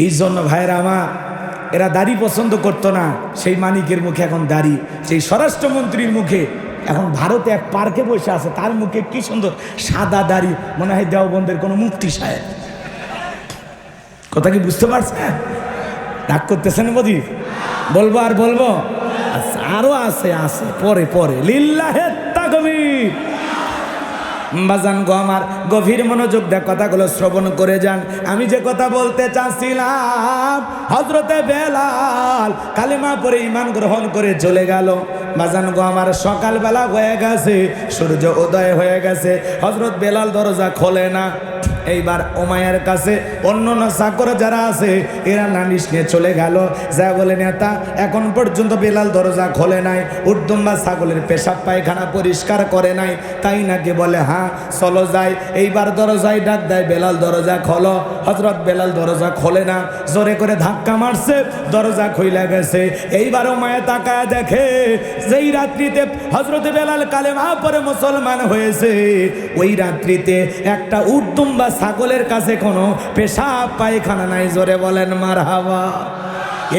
এই জন্য ভাইরা আমার, এরা দাড়ি পছন্দ করতো না, সেই মানিকের মুখে এখন দাড়ি। সেই স্বরাষ্ট্রমন্ত্রীর মুখে এখন ভারতে এক পার্কে বসে আছে, তার মুখে কি সুন্দর সাদা দাড়ি, মনে হয় দেওবন্দের কোনো মুফতি সাহেব। কথা কি বুঝতে পারছেন? রাগ করতেছেন বুঝি? বলবো আর বলবো? আচ্ছা, আরো আছে আছে পরে পরে। লিল্লাহে তাকবীর। বাজান গো আমার, গভীর মনোযোগ দিয়ে কথাগুলো শ্রবণ করে যান। আমি যে কথা বলতে চাচ্ছিলাম, হযরতে বেলাল কালেমা পড়ে ঈমান গ্রহণ করে চলে গেল। বাজান গো আমার, সকালবেলা হয়ে গেছে, সূর্য উদয় হয়ে গেছে, হযরত বেলাল দরজা খোলে না। এইবার উমাইয়ার কাছে অন্য চাকর যারা আছে এরা নালিশ নিয়ে চলে গেল, যা বলে নেতা এখন পর্যন্ত বেলাল দরজা খোলে নাই, উর্দুম্বা ছাগলের পেশাব পায়খানা পরিষ্কার করে নাই, তাই নাকি বলে হ্যাঁ চলো যাই। এইবার দরজায় ডাক দেয়, বেলাল দরজা খোলো। হযরত বেলাল দরজা খোলে না, জোরে করে ধাক্কা মারছে, দরজা খুইলা গেছে। এইবার উমাইয়া তাকায় দেখে যেই রাত্রিতে হযরত বেলাল কালেমা পড়ে মুসলমান হয়েছে, ওই রাত্রিতে একটা উর্দুম্বা ছাগলের কাছে কোনো পেশাব পায়খানা নাই। জোরে বলেন মারহাবা।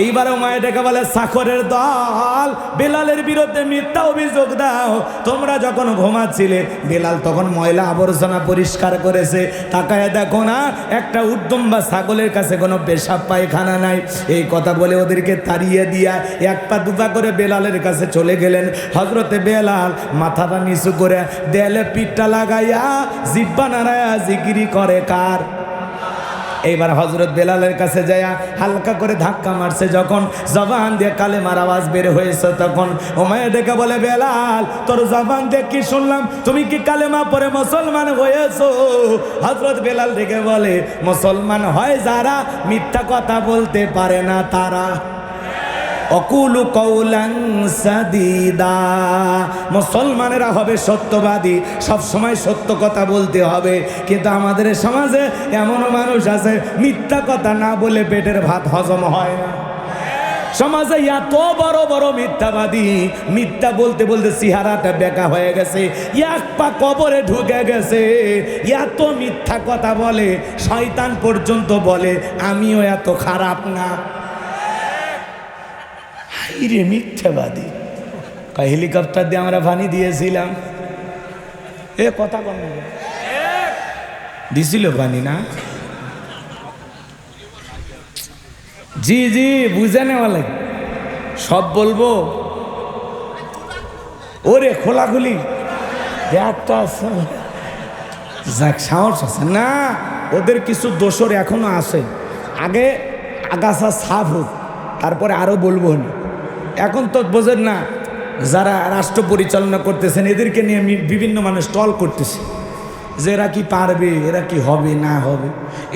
এইবারও মায়েটাকে বলে, চাকরের দল, বেলালের বিরুদ্ধে মিথ্যা অভিযোগ দাও। তোমরা যখন ঘুমাচ্ছিলে বেলাল তখন ময়লা আবর্জনা পরিষ্কার করেছে, তাকায় দেখো না একটা উর্দুম্বা ছাগলের কাছে কোনো পেশাব পায়খানা নাই। এই কথা বলে ওদেরকে তাড়িয়ে দিয়া এক পা দুপা করে বেলালের কাছে চলে গেলেন। হযরতে বেলাল মাথাটা নিচু করে দেয়ালে পিঠটা লাগাইয়া জিব্বা নাড়ায়া জিকিরি করে কার? এইবার হযরত বেলালের কাছে যায়া হালকা করে ধাক্কা মারছে, যখন জবান দিয়ে কালেমার আওয়াজ বের হয়েছে, তখন উমাইয়া ডেকে বলে, বেলাল তোর জবান দিয়ে কি শুনলাম, তুমি কি কালেমা পড়ে মুসলমান হয়েছো? হযরত বেলাল ডেকে বলে, মুসলমান হয় যারা মিথ্যা কথা বলতে পারে না তারা। অকুলু কৌলাং সাদিদা, মুসলমানেরা হবে সত্যবাদী, সব সময় সত্য কথা বলতে হবে। কিন্তু আমাদের সমাজে এমনও মানুষ আছে মিথ্যা কথা না বলে পেটের ভাত হজম হয় না। সমাজে এত বড় বড় মিথ্যাবাদী, মিথ্যা বলতে বলতে চেহারাটা বেঁকা হয়ে গেছে, এক পা কবরে ঢুকে গেছে। এত মিথ্যা কথা বলে, শয়তান পর্যন্ত বলে আমিও এত খারাপ না। রে মিথ্যাবাদী, হেলিকপ্টার দিয়ে আমরা পানি দিয়েছিলাম, এ কথা বল দিছিল পানি না? জি জি বুঝে নেওয়া লাগে, সব বলবো। ওরে খোলাখুলি একটা আছে, যাক সাহস আছে না। ওদের কিছু দোষর এখনো আছে, আগে আগাছা সাফ হোক তারপরে আরো বলবো না। এখন তো বোঝেন না, যারা রাষ্ট্র পরিচালনা করতেছেন এদেরকে নিয়ে বিভিন্ন মানুষ টল করতেছে যে এরা কি পারবে, এরা কি হবে না হবে।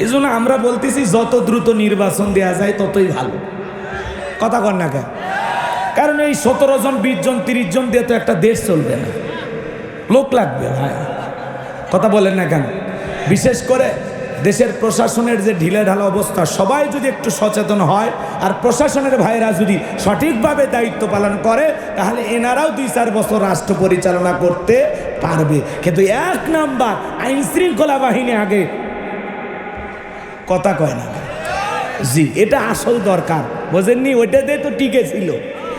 এই জন্য আমরা বলতেছি যত দ্রুত নির্বাচন দেওয়া যায় ততই ভালো। কথা কর না কেন? কারণ এই 17 জন 20 জন 30 জন দিয়ে তো একটা দেশ চলবে না, লোক লাগবে ভাই। কথা বলেন না কেন? বিশেষ করে দেশের প্রশাসনের যে ঢিলেঢালা অবস্থা, সবাই যদি একটু সচেতন হয় আর প্রশাসনের ভাইরা যদি সঠিকভাবে দায়িত্ব পালন করে, তাহলে এনারাও 2-4 বছর রাষ্ট্র পরিচালনা করতে পারবে। কিন্তু 1 নাম্বার আইন শৃঙ্খলা বাহিনী আগে, কথা কয় না। জি, এটা আসল দরকার, বোঝেননি? ওইটাতে তো টিকে ছিল,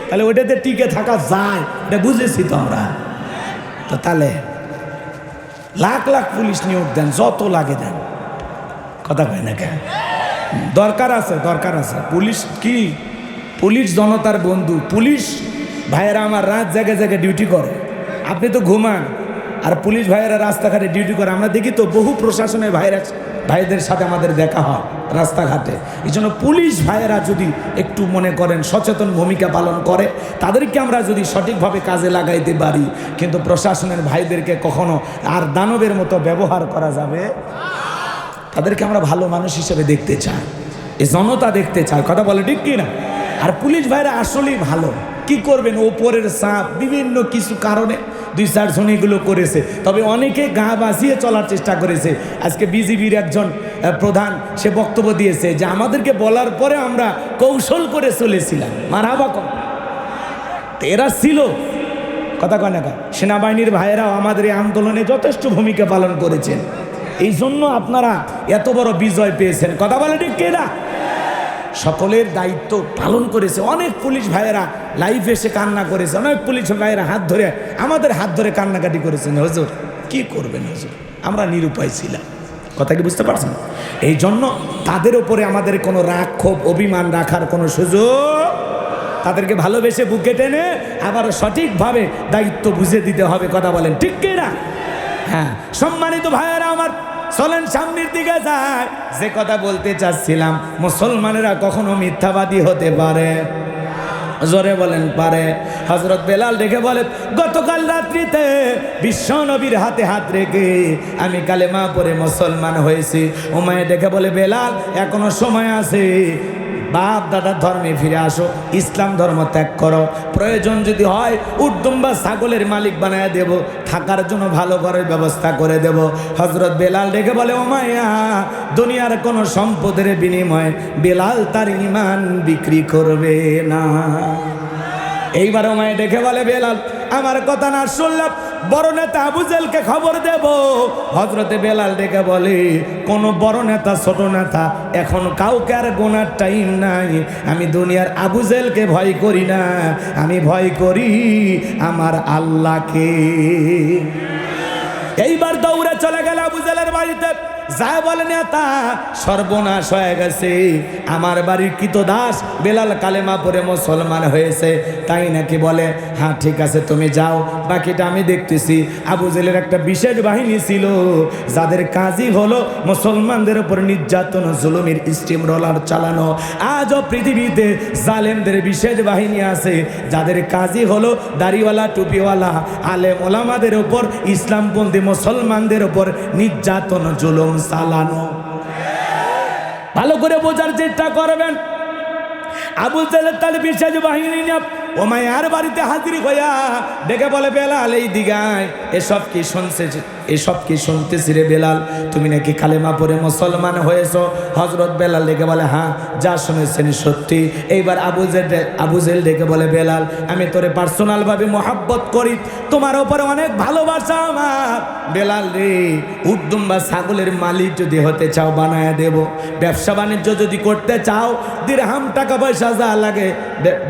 তাহলে ওইটাতে টিকে থাকা যায়, এটা বুঝেছি তো আমরা। তো তাহলে লাখ লাখ পুলিশ নিয়োগ দেন, যত লাগে দেন। কথা কয় না কেন? দরকার আছে, দরকার আছে। পুলিশ কি, পুলিশ জনতার বন্ধু। পুলিশ ভাইয়েরা আমার রাত জায়গায় জায়গায় ডিউটি করে, আপনি তো ঘুমান, আর পুলিশ ভাইয়েরা রাস্তাঘাটে ডিউটি করে। আমরা দেখি তো বহু প্রশাসনের ভাইদের সাথে আমাদের দেখা হয় রাস্তাঘাটে। এই জন্য পুলিশ ভাইয়েরা যদি একটু মনে করেন সচেতন ভূমিকা পালন করে, তাদেরকে আমরা যদি সঠিকভাবে কাজে লাগাইতে পারি, কিন্তু প্রশাসনের ভাইদেরকে কখনো আর দানবের মতো ব্যবহার করা যাবে। তাদেরকে আমরা ভালো মানুষ হিসেবে দেখতে চাই, এই জনতা দেখতে চায়। কথা বলে ঠিক কি না? আর পুলিশ ভাইরা আসলেই ভালো। কি করবেন, ওপরের চাপ, বিভিন্ন কিছু কারণে 2-4 জন এগুলো করেছে, তবে অনেকে গা বাঁচিয়ে চলার চেষ্টা করেছে। আজকে বিজিবির একজন প্রধান সে বক্তব্য দিয়েছে যে আমাদেরকে বলার পরে আমরা কৌশল করে চলেছিলাম। মারহাবা কম। এরা ছিল কথা কয় না, সেনাবাহিনীর ভাইয়েরাও আমাদের এই আন্দোলনে যথেষ্ট ভূমিকা পালন করেছেন, এই জন্য আপনারা এত বড় বিজয় পেয়েছেন। কথা বলে ঠিক কিনা? সকলের দায়িত্ব পালন করেছে। অনেক পুলিশ ভাইয়েরা লাইভে এসে কান্না করেছে, অনেক পুলিশ ভাইয়েরা হাত ধরে আমাদের হাত ধরে কান্নাকাটি করেছেন। হুজুর কি করবেন হুজুর, আমরা নিরুপায় ছিলাম। কথা কি বুঝতে পারছেন? এই জন্য তাদের উপরে আমাদের কোনো রাগ ক্ষোভ অভিমান রাখার কোনো সুযোগ, তাদেরকে ভালোবেসে বুকে টেনে আবার সঠিকভাবে দায়িত্ব বুঝে দিতে হবে। কথা বলেন ঠিক কিনা? হ্যাঁ, সম্মানিত ভাইয়েরা আমার, চলেন সামনের দিকে যায়। যে কথা বলতে চাচ্ছিলাম, মুসলমানেরা কখনো মিথ্যাবাদী হতে পারে? জোরে বলেন পারে? হযরত বেলাল দেখে বলে, গতকাল রাত্রিতে বিশ্ব নবীর হাতে হাত রেখে আমি কালেমা পড়ে মুসলমান হয়েছি। উমাইয়া দেখে বলে, বেলাল এখনো সময় আছে, বাপ দাদার ধর্মে ফিরে আসো, ইসলাম ধর্ম ত্যাগ করো, প্রয়োজন যদি হয় উটদুম্বা ছাগলের মালিক বানায় দেব, থাকার জন্য ভালো ঘরের ব্যবস্থা করে দেব। হযরত বেলাল ডেকে বলে, ওমাইয়া দুনিয়ার কোনো সম্পদের বিনিময়ে বেলাল তার ঈমান বিক্রি করবে না। এইবার ওমাইয়া ডেকে বলে, বেলাল আমার কথা না শুনলাম বড় নেতা আবু জেলকে খবর দেব। হযরতে বেলাল ডেকে বলে, কোন বড় নেতা ছোট নেতা এখন কাউকে আর গোনার টাইম নাই। আমি দুনিয়ার আবু জেলকে ভয় করি না, আমি ভয় করি আমার আল্লাহকে। এইবার দৌড়ে চলে গেল আবু জেলের বাড়িতে, যা বলে, নেতা সর্বনাশ হয়ে গেছে, আমার বাড়ির কৃতদাস বেলাল কালেমা পড়ে মুসলমান হয়েছে। তাই নাকি? বলে, হ্যাঁ ঠিক আছে তুমি যাও, বাকিটা আমি দেখতেছি। আবু জেলের একটা বিশেষ বাহিনী ছিল যাদের কাজই হলো মুসলমানদের উপর নির্যাতন জুলুমের স্টিম রোলার চালানো। আজও পৃথিবীতে জালেমদের বিশেষ বাহিনী আছে যাদের কাজই হলো দাড়িওয়ালা টুপিওয়ালা আলেম ওলামাদের উপর, ইসলামপন্থী মুসলমানদের উপর নির্যাতন জুলুম চালানো। ভালো করে বোঝার চেষ্টা করবেন। আবু জেলের তার বিশেষ বাহিনী নিয়ে ওমাইয়ার বাড়িতে হাজির হইয়া ডেকে বলে, বেলাল এই দিগায় এসব কি শুনছে, এসব কি শুনতেছি রে বেলাল, তুমি নাকি কালেমা পড়ে মুসলমান হয়েছো? হযরত বেলাল ডেকে বলে, হ্যাঁ যা শুনেছেন সত্যি। এইবার আবু জেল ডেকে বলে, বেলাল আমি তোরে পার্সোনাল ভাবে মহাব্বত করি, তোমার উপরে অনেক ভালোবাসা আমার। বেলাল রে, উটদুম্বা ছাগলের মালিক যদি হতে চাও বানায় দেব, ব্যবসা বাণিজ্য যদি করতে চাও দিরহাম টাকা পয়সা যা লাগে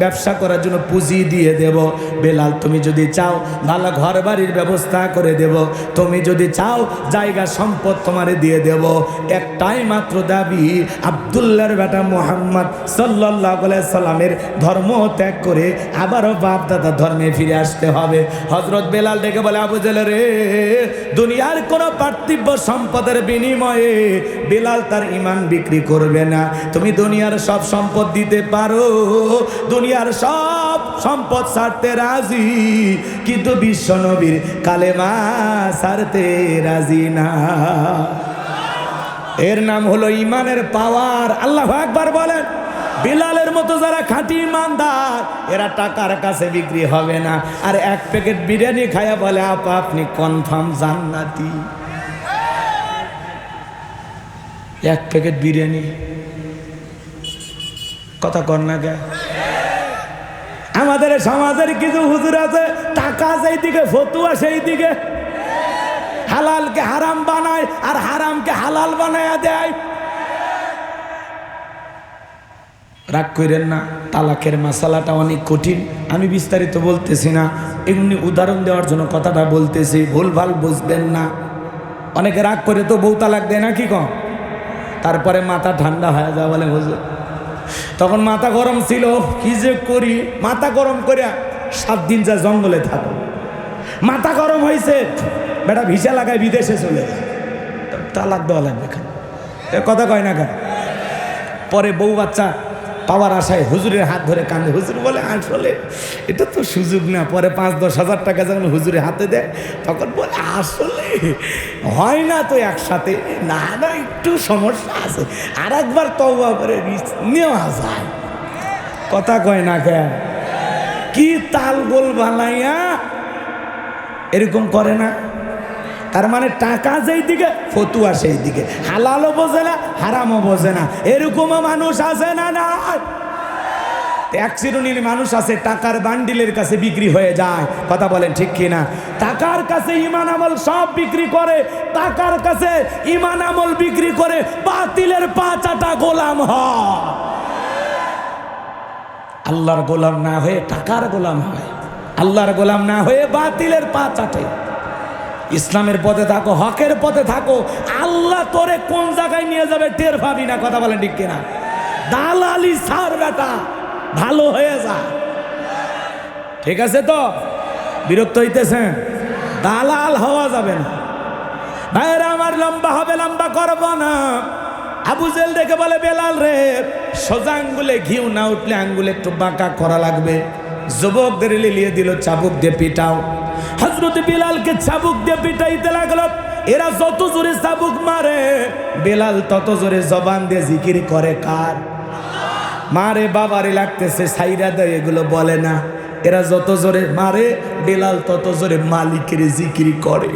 ব্যবসা করার জন্য পুঁজি দিয়ে দেব। বেলাল তুমি যদি চাও ভালো ঘর বাড়ির ব্যবস্থা করে দেব, তুমি যদি চাও জায়গা সম্পদ তোমারে দিয়ে দেব। একটাই মাত্র দাবি, আব্দুল্লাহর বেটা মুহাম্মদ সাল্লাল্লাহু আলাইহি সাল্লামের ধর্ম ত্যাগ করে আবারও বাপ দাদা ধর্মে ফিরে আসতে হবে। হযরত বেলাল ডেকে বলে, আবু জেল রে, দুনিয়ার কোনো পার্থিব সম্পদের বিনিময়ে বেলাল তার ঈমান বিক্রি করবে না। তুমি দুনিয়ার সব সম্পদ দিতে পারো, দুনিয়ার সব সম্পদ ছাড়তে রাজি, কিন্তু বিশ্ব নবীর কালেমা ছাড়তে রাজি না। এর নাম হলো ঈমানের পাওয়ার। আল্লাহু আকবার বলেন। বিলালের মতো যারা খাঁটি ইমানদার, এরা টাকার কাছে বিক্রি হবে না। আর এক প্যাকেট বিরিয়ানি খায়া বলে, আপা আপনি কনফার্ম জান্নাতি। এক প্যাকেট বিরিয়ানি, কথা কর না কে? আমাদের সমাজের কিছু হুজুর আছে, টাকা সেই দিকে ফতুয়া সেই দিকে, হালালকে হারাম বানায় আর হারামকে হালাল বানায়া দেয়। রাগ করেন না, তালাকের মাসালাটা অনেক কঠিন, আমি বিস্তারিত বলতেছি না, এমনি উদাহরণ দেওয়ার জন্য কথাটা বলতেছি, ভুলভাল বুঝবেন না। অনেকে রাগ করে তো বউ তালাক দেয় না, কি কম? তারপরে মাথা ঠান্ডা হয়ে যায়, বলে হুজুর তখন মাথা গরম ছিল, কি যে করি। মাথা গরম করে 7 দিন যা জঙ্গলে থাকো, মাথা গরম হয়েছে, বেটা ভিসা লাগায় বিদেশে চলে যায়, তালাক দেওয়া লাগবে কেন? কথা কয় না কেন? পরে বউ বাচ্চা পাওয়ার আশায় হুজুরের হাত ধরে কান্দে। হুজুর বলে, আসলে এটা তো সুযোগ না। পরে 5-10 হাজার টাকা যখন হুজুরের হাতে দেয়, তখন বলে, আসলে হয় না তো একসাথে, না না একটু সমস্যা আছে, আর একবার তওবা করে নেওয়া যায়। কথা কয় না কেন? কি তাল গোল বানাইয়া এরকম করে না? তার মানে টাকা যেই দিকে ফতুয়া সেই দিকে, হালালও বোঝে না হারামও বোঝে না, এরকমও মানুষ আছে না? না, এক শ্রেণীর মানুষ আছে টাকার বান্ডিলের কাছে বিক্রি হয়ে যায়। কথা বলেন ঠিক কিনা? টাকার কাছে ইমান আমল সব বিক্রি করে, টাকার কাছে ইমান আমল বিক্রি করে বাতিলের পা চাটা গোলাম হয়। আল্লাহর গোলাম না হয়ে টাকার গোলাম হয়, আল্লাহর গোলাম না হয়ে বাতিলের পা চাটে। ইসলামের পথে থাকো, হকের পথে থাকো, আল্লাহ তোরে কোন জায়গায় নিয়ে যাবে টের পাবি না। কথা বলেন ঠিক কিনা? দালালি সার বেটা, ভালো হয়ে যা। ঠিক আছে তো? বিরক্ত হইতেছেন? দালাল হওয়া যাবে না ভাইরা আমার। লম্বা হবে, লম্বা করব না। আবু জেল ডেকে বলে, বেলাল রে, সোজা আঙ্গুলে ঘিউ না উঠলে আঙ্গুলে একটু বাঁকা করা লাগবে। যুবকদের লিলিয়ে দিল, চাবুক দিয়ে পিটাও। হযরত বেলালকে চাবুক দিয়ে পিটাইতে লাগলো। এরা যত জোরে চাবুক মারে, বেলাল তত জোরে জবান দিয়ে জিকির করে। কার? মারে বাবারে লাগতেছে, সাইরা দেয়, এগুলো বলে না। এরা যত জোরে মারে, বেলাল তত জোরে মালিকের জিকির করে।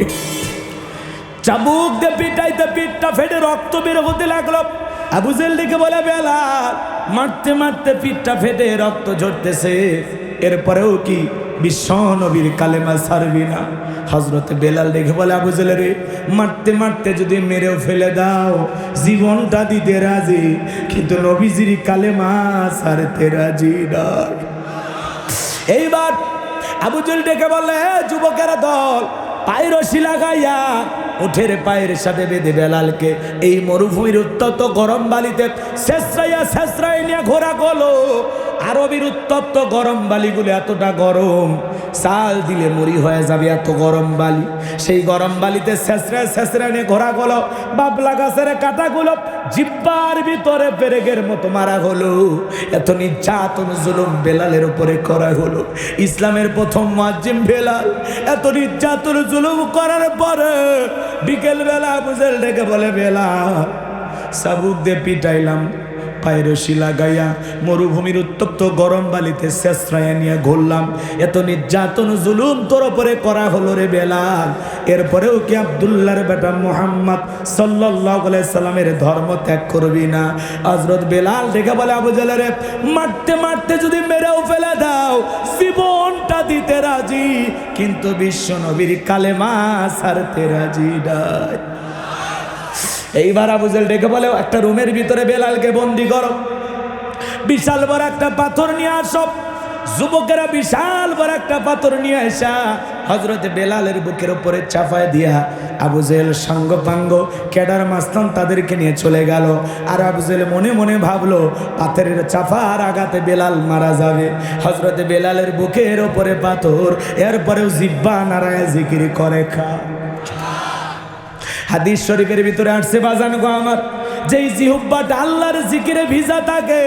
চাবুক দিয়ে পিটাইতে পিঠটা ফেটে রক্ত বের হতে লাগলো। আবু জেল ডেকে বলে, বেলাল, মারতে মারতে পিঠটা ফেটে রক্ত ঝরতেছে, এরপরেও কি বিশ্ব নবীর কালেমা ছাড়বি না? হযরত বেলাল দেখে বলে, আবু জেল রে, মারতে মারতে যদি মেরেও ফেলে দাও, জীবনটা দিতে রাজি, কিন্তু নবীজির কালেমা ছাড়তে রাজি না। এইবার আবু জেল ডেকে বলে, যুবকেরা দল, পায়ের রশি লাগাইয়া উঠের পায়ের সাথে বেঁধে বেলালকে এই মরুভূমির উত্তপ্ত গরম বালিতে শেষরাই নিয়ে ঘোরা গেল। আরবের উত্তপ্ত গরম বালিগুলো এতটা গরম, চাল দিলে মরি হয়ে যাবে, এত গরম বালি। সেই গরম বালিতে শেষরাই নিয়ে ঘোরা গেল। বাবলা গাছের কাঁটাগুলো জিব্বার ভিতরে পেরেকের মতো মারা হলো। এত নির্যাতন জুলুম বেলালের উপরে করা হলো। ইসলামের প্রথম মুয়াজ্জিন বেলাল এত নির্যাতন জুলুম করার পরে বিকেল বেলা আবু জেল ডেকে বলে, বেলাল, চাবুক দিয়ে পিটাইলাম, পায়ের রশি লাগাইয়া মরুভূমির উত্তপ্ত গরম বালিতে শেষরাইয়া নিয়ে ঘুরলাম, এত নির্যাতন জুলুম তোর উপরে করা হলো রে বেলাল, এরপরেও কি আব্দুল্লাহর বেটা মুহাম্মদ সাল্লাল্লাহু আলাইহি সাল্লামের ধর্ম ত্যাগ করবি না? হযরত বেলাল দেখে বলে, আবু জেল রে, মারতে মারতে যদি মেরেও ফেলে দাও, জীবনটা দিতে রাজি, কিন্তু বিশ্ব নবীর কালেমা ছাড়তে রাজি নাই। এইবার আবু জেল ডেকে বলে, একটা রুমের ভিতরে বেলালকে বন্দি করো, বিশাল বড় একটা পাথর নিয়ে আসো। যুবকেরা বিশাল বড় একটা পাথর নিয়ে আসা হযরত বেলালের বুকের উপরে চাপায় দিয়া আবু জেল সাঙ্গপাঙ্গ কেডার মাস্তান তাদেরকে নিয়ে চলে গেল। আর আবু জেল মনে মনে ভাবলো, পাথরের চাপার আঘাতে বেলাল মারা যাবে। হযরত বেলালের বুকের উপরে পাথর, এরপরেও জিব্বা নাড়ায় জিকির করে খা। হাদিস শরীফের ভিতরে আসছে, বাজান গো আমার, যেই জিহ্বাটা আল্লাহর জিকিরে ভিজা থাকে,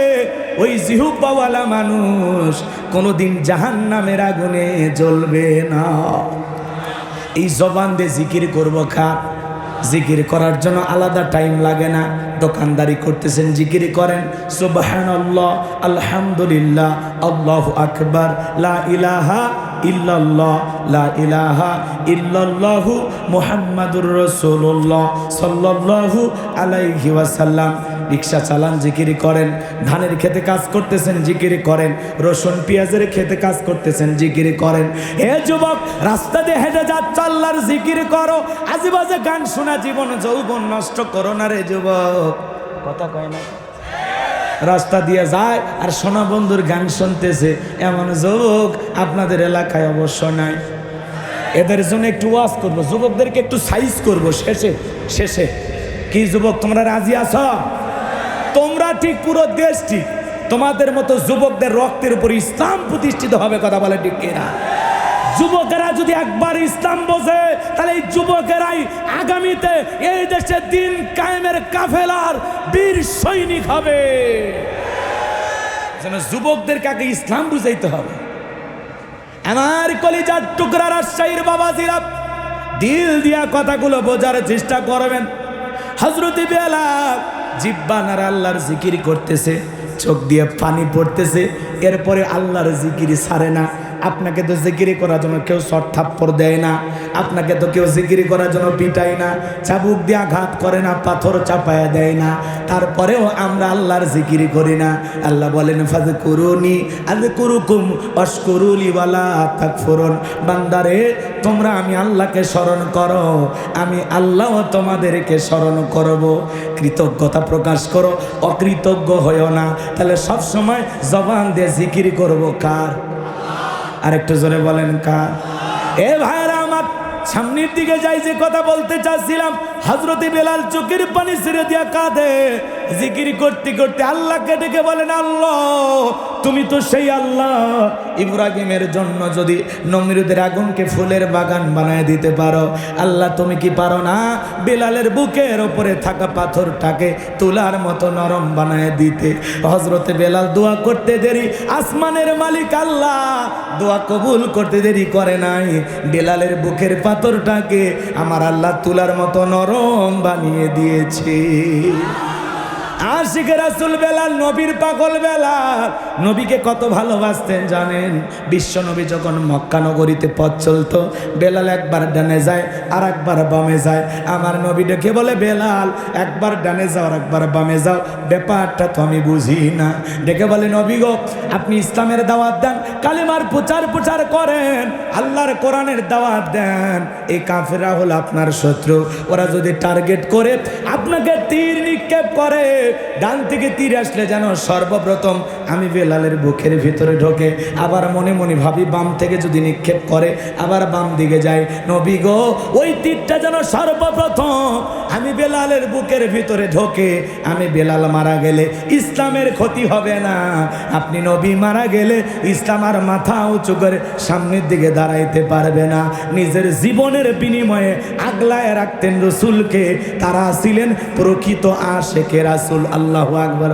ওই জিহ্বাওয়ালা মানুষ কোনোদিন জাহান্নামের আগুনে জ্বলবে না। এই জবান দিয়ে জিকির করবো খা। জিকির করার জন্য আলাদা টাইম লাগে না। দোকানদারি করতেছেন, জিকির করেন, সুবহানাল্লাহ, আলহামদুলিল্লাহ, আল্লাহু আকবার, লা ইলাহা ইল্লাল্লাহ, লা ইলাহা ইল্লাল্লাহু মুহাম্মাদুর রাসূলুল্লাহ সাল্লাল্লাহু আলাইহি ওয়াসাল্লাম। রিকশা চালান, জিকির করেন। ধানের খেতে কাজ করতেছেন, জিকির করেন। রসুন পেঁয়াজের খেতে কাজ করতেছেন, জিকির করেন। হে যুবক, রাস্তা দিয়ে হেঁটে যাচ্ছ, আল্লাহর জিকির করো। আজেবাজে গান শোনা জীবন যৌবন নষ্ট করো না রে যুবক। কথা কয় না? রাস্তা দিয়ে যায় আর সোনা বন্ধুর গান শুনতেছে, এমন যুবক আপনাদের এলাকায় অবশ্য নাই। এদের জন্য একটু ওয়াজ করবো, যুবকদেরকে একটু সাইজ করবো শেষে। কি যুবক, তোমরা রাজি আছো? তোমরা ঠিক, পুরো দেশ ঠিক। তোমাদের মতো যুবকদের রক্তের উপর ইসলাম প্রতিষ্ঠিত হবে। কথা বলে ঠিক কিনা? যুবকেরা যদি একবার ইসলাম বোঝে, তাহলে এই যুবকেরাই আগামীতে এই দেশে দিন কায়েমের কাফেলার বীর সৈনিক হবে। যেন যুবকদের কাকে ইসলাম বুঝাইতে হবে। আমার কলিজার টুকরা রাজশাহীর বাবাজিরা, দিল দিয়া কথাগুলো বোঝার চেষ্টা করবেন। হযরত বেলাল জিব্বা নাড়া আল্লাহর জিকির করতেছে, চোখ দিয়ে পানি পড়তেছে, এরপরে আল্লাহর জিকির ছাড়ে না। আপনাকে তো জিকিরি করার জন্য কেউ শট থাপ্পড় দেয় না, আপনাকে তো কেউ জিকিরি করার জন্য পিটায় না, চাবুক দিয়ে আঘাত করে না, পাথর চাপায়া দেয় না, তারপরেও আমরা আল্লাহর জিকিরি করি না। আল্লাহ বলেন ফাযকুরুনি আযকুরুকুম ওয়াশকুরুলি ওয়ালা তাকফুরুন। বান্দারে তোমরা আমি আল্লাহকে স্মরণ করো, আমি আল্লাহও তোমাদেরকে স্মরণ করব। কৃতজ্ঞতা প্রকাশ করো, অকৃতজ্ঞ হইও না। তাহলে সব সময় জবান দিয়ে জিকির করব কার? আরেকটু জোরে বলেন কার? এ ভাইরা আমার, সামনের দিকে যাই, যে কথা বলতে চাচ্ছিলাম, হযরতে বেলাল চোখের পানি ছেড়ে দিয়া কাঁদে, জিকির করতে করতে আল্লাহকে ডেকে বলেন, আল্লাহ তুমি তো সেই আল্লাহ, ইব্রাহিমের জন্য যদি নমরুদের আগুনকে ফুলের বাগান বানায় দিতে পারো, আল্লাহ তুমি কি পারো না বেলালের বুকের ওপরে থাকা পাথরটাকে তুলার মতো নরম বানায় দিতে? হযরতে বেলাল দোয়া করতে দেরি, আসমানের মালিক আল্লাহ দোয়া কবুল করতে দেরি করে নাই, বেলালের বুকের পাথরটাকে আমার আল্লাহ তুলার মতো নরম বানিয়ে দিয়েছে। আশিক রাসূল বেলাল, নবীর পাগল বেলাল, নবীকে কত ভালোবাসতেন জানেন? বিশ্ব নবী যখন মক্কা নগরীতে পথ চলতো, বেলাল একবার ডানে যায় আর একবার বামে যায়। আমার নবী ডেকে বলে, বেলাল একবার ডানে যাও আর একবার বামে যাও, ব্যাপারটা তো আমি বুঝি না। ডেকে বলে, নবী গো আপনি ইসলামের দাওয়াত দেন, কালেমার প্রচার করেন, আল্লাহর কোরআনের দাওয়াত দেন, এই কাফেররা হলো আপনার শত্রু, ওরা যদি টার্গেট করে আপনাকে তীর নিক্ষেপ করে, ডান থেকে তীর আসলে যেন সর্বপ্রথম আমি বেলালের বুকের ভিতরে ঢোকে, আবার মনে মনে ভাবি বাম থেকে যদি নিক্ষেপ করে আবার বাম দিকে যায়। নবী গো ওই তীরটা যেন সর্বপ্রথম আমি বেলালের বুকের ভিতরে ঢোকে, আমি বেলাল মারা গেলে ইসলামের ক্ষতি হবে না, আপনি নবী মারা গেলে ইসলাম আর মাথা উঁচু করে সামনের দিকে দাঁড়াইতে পারবে না। নিজের জীবনের বিনিময়ে আগলায় রাখতেন রসুলকে, তারা ছিলেন প্রকৃত আশেকে রাসূল। আল্লাহু আকবার।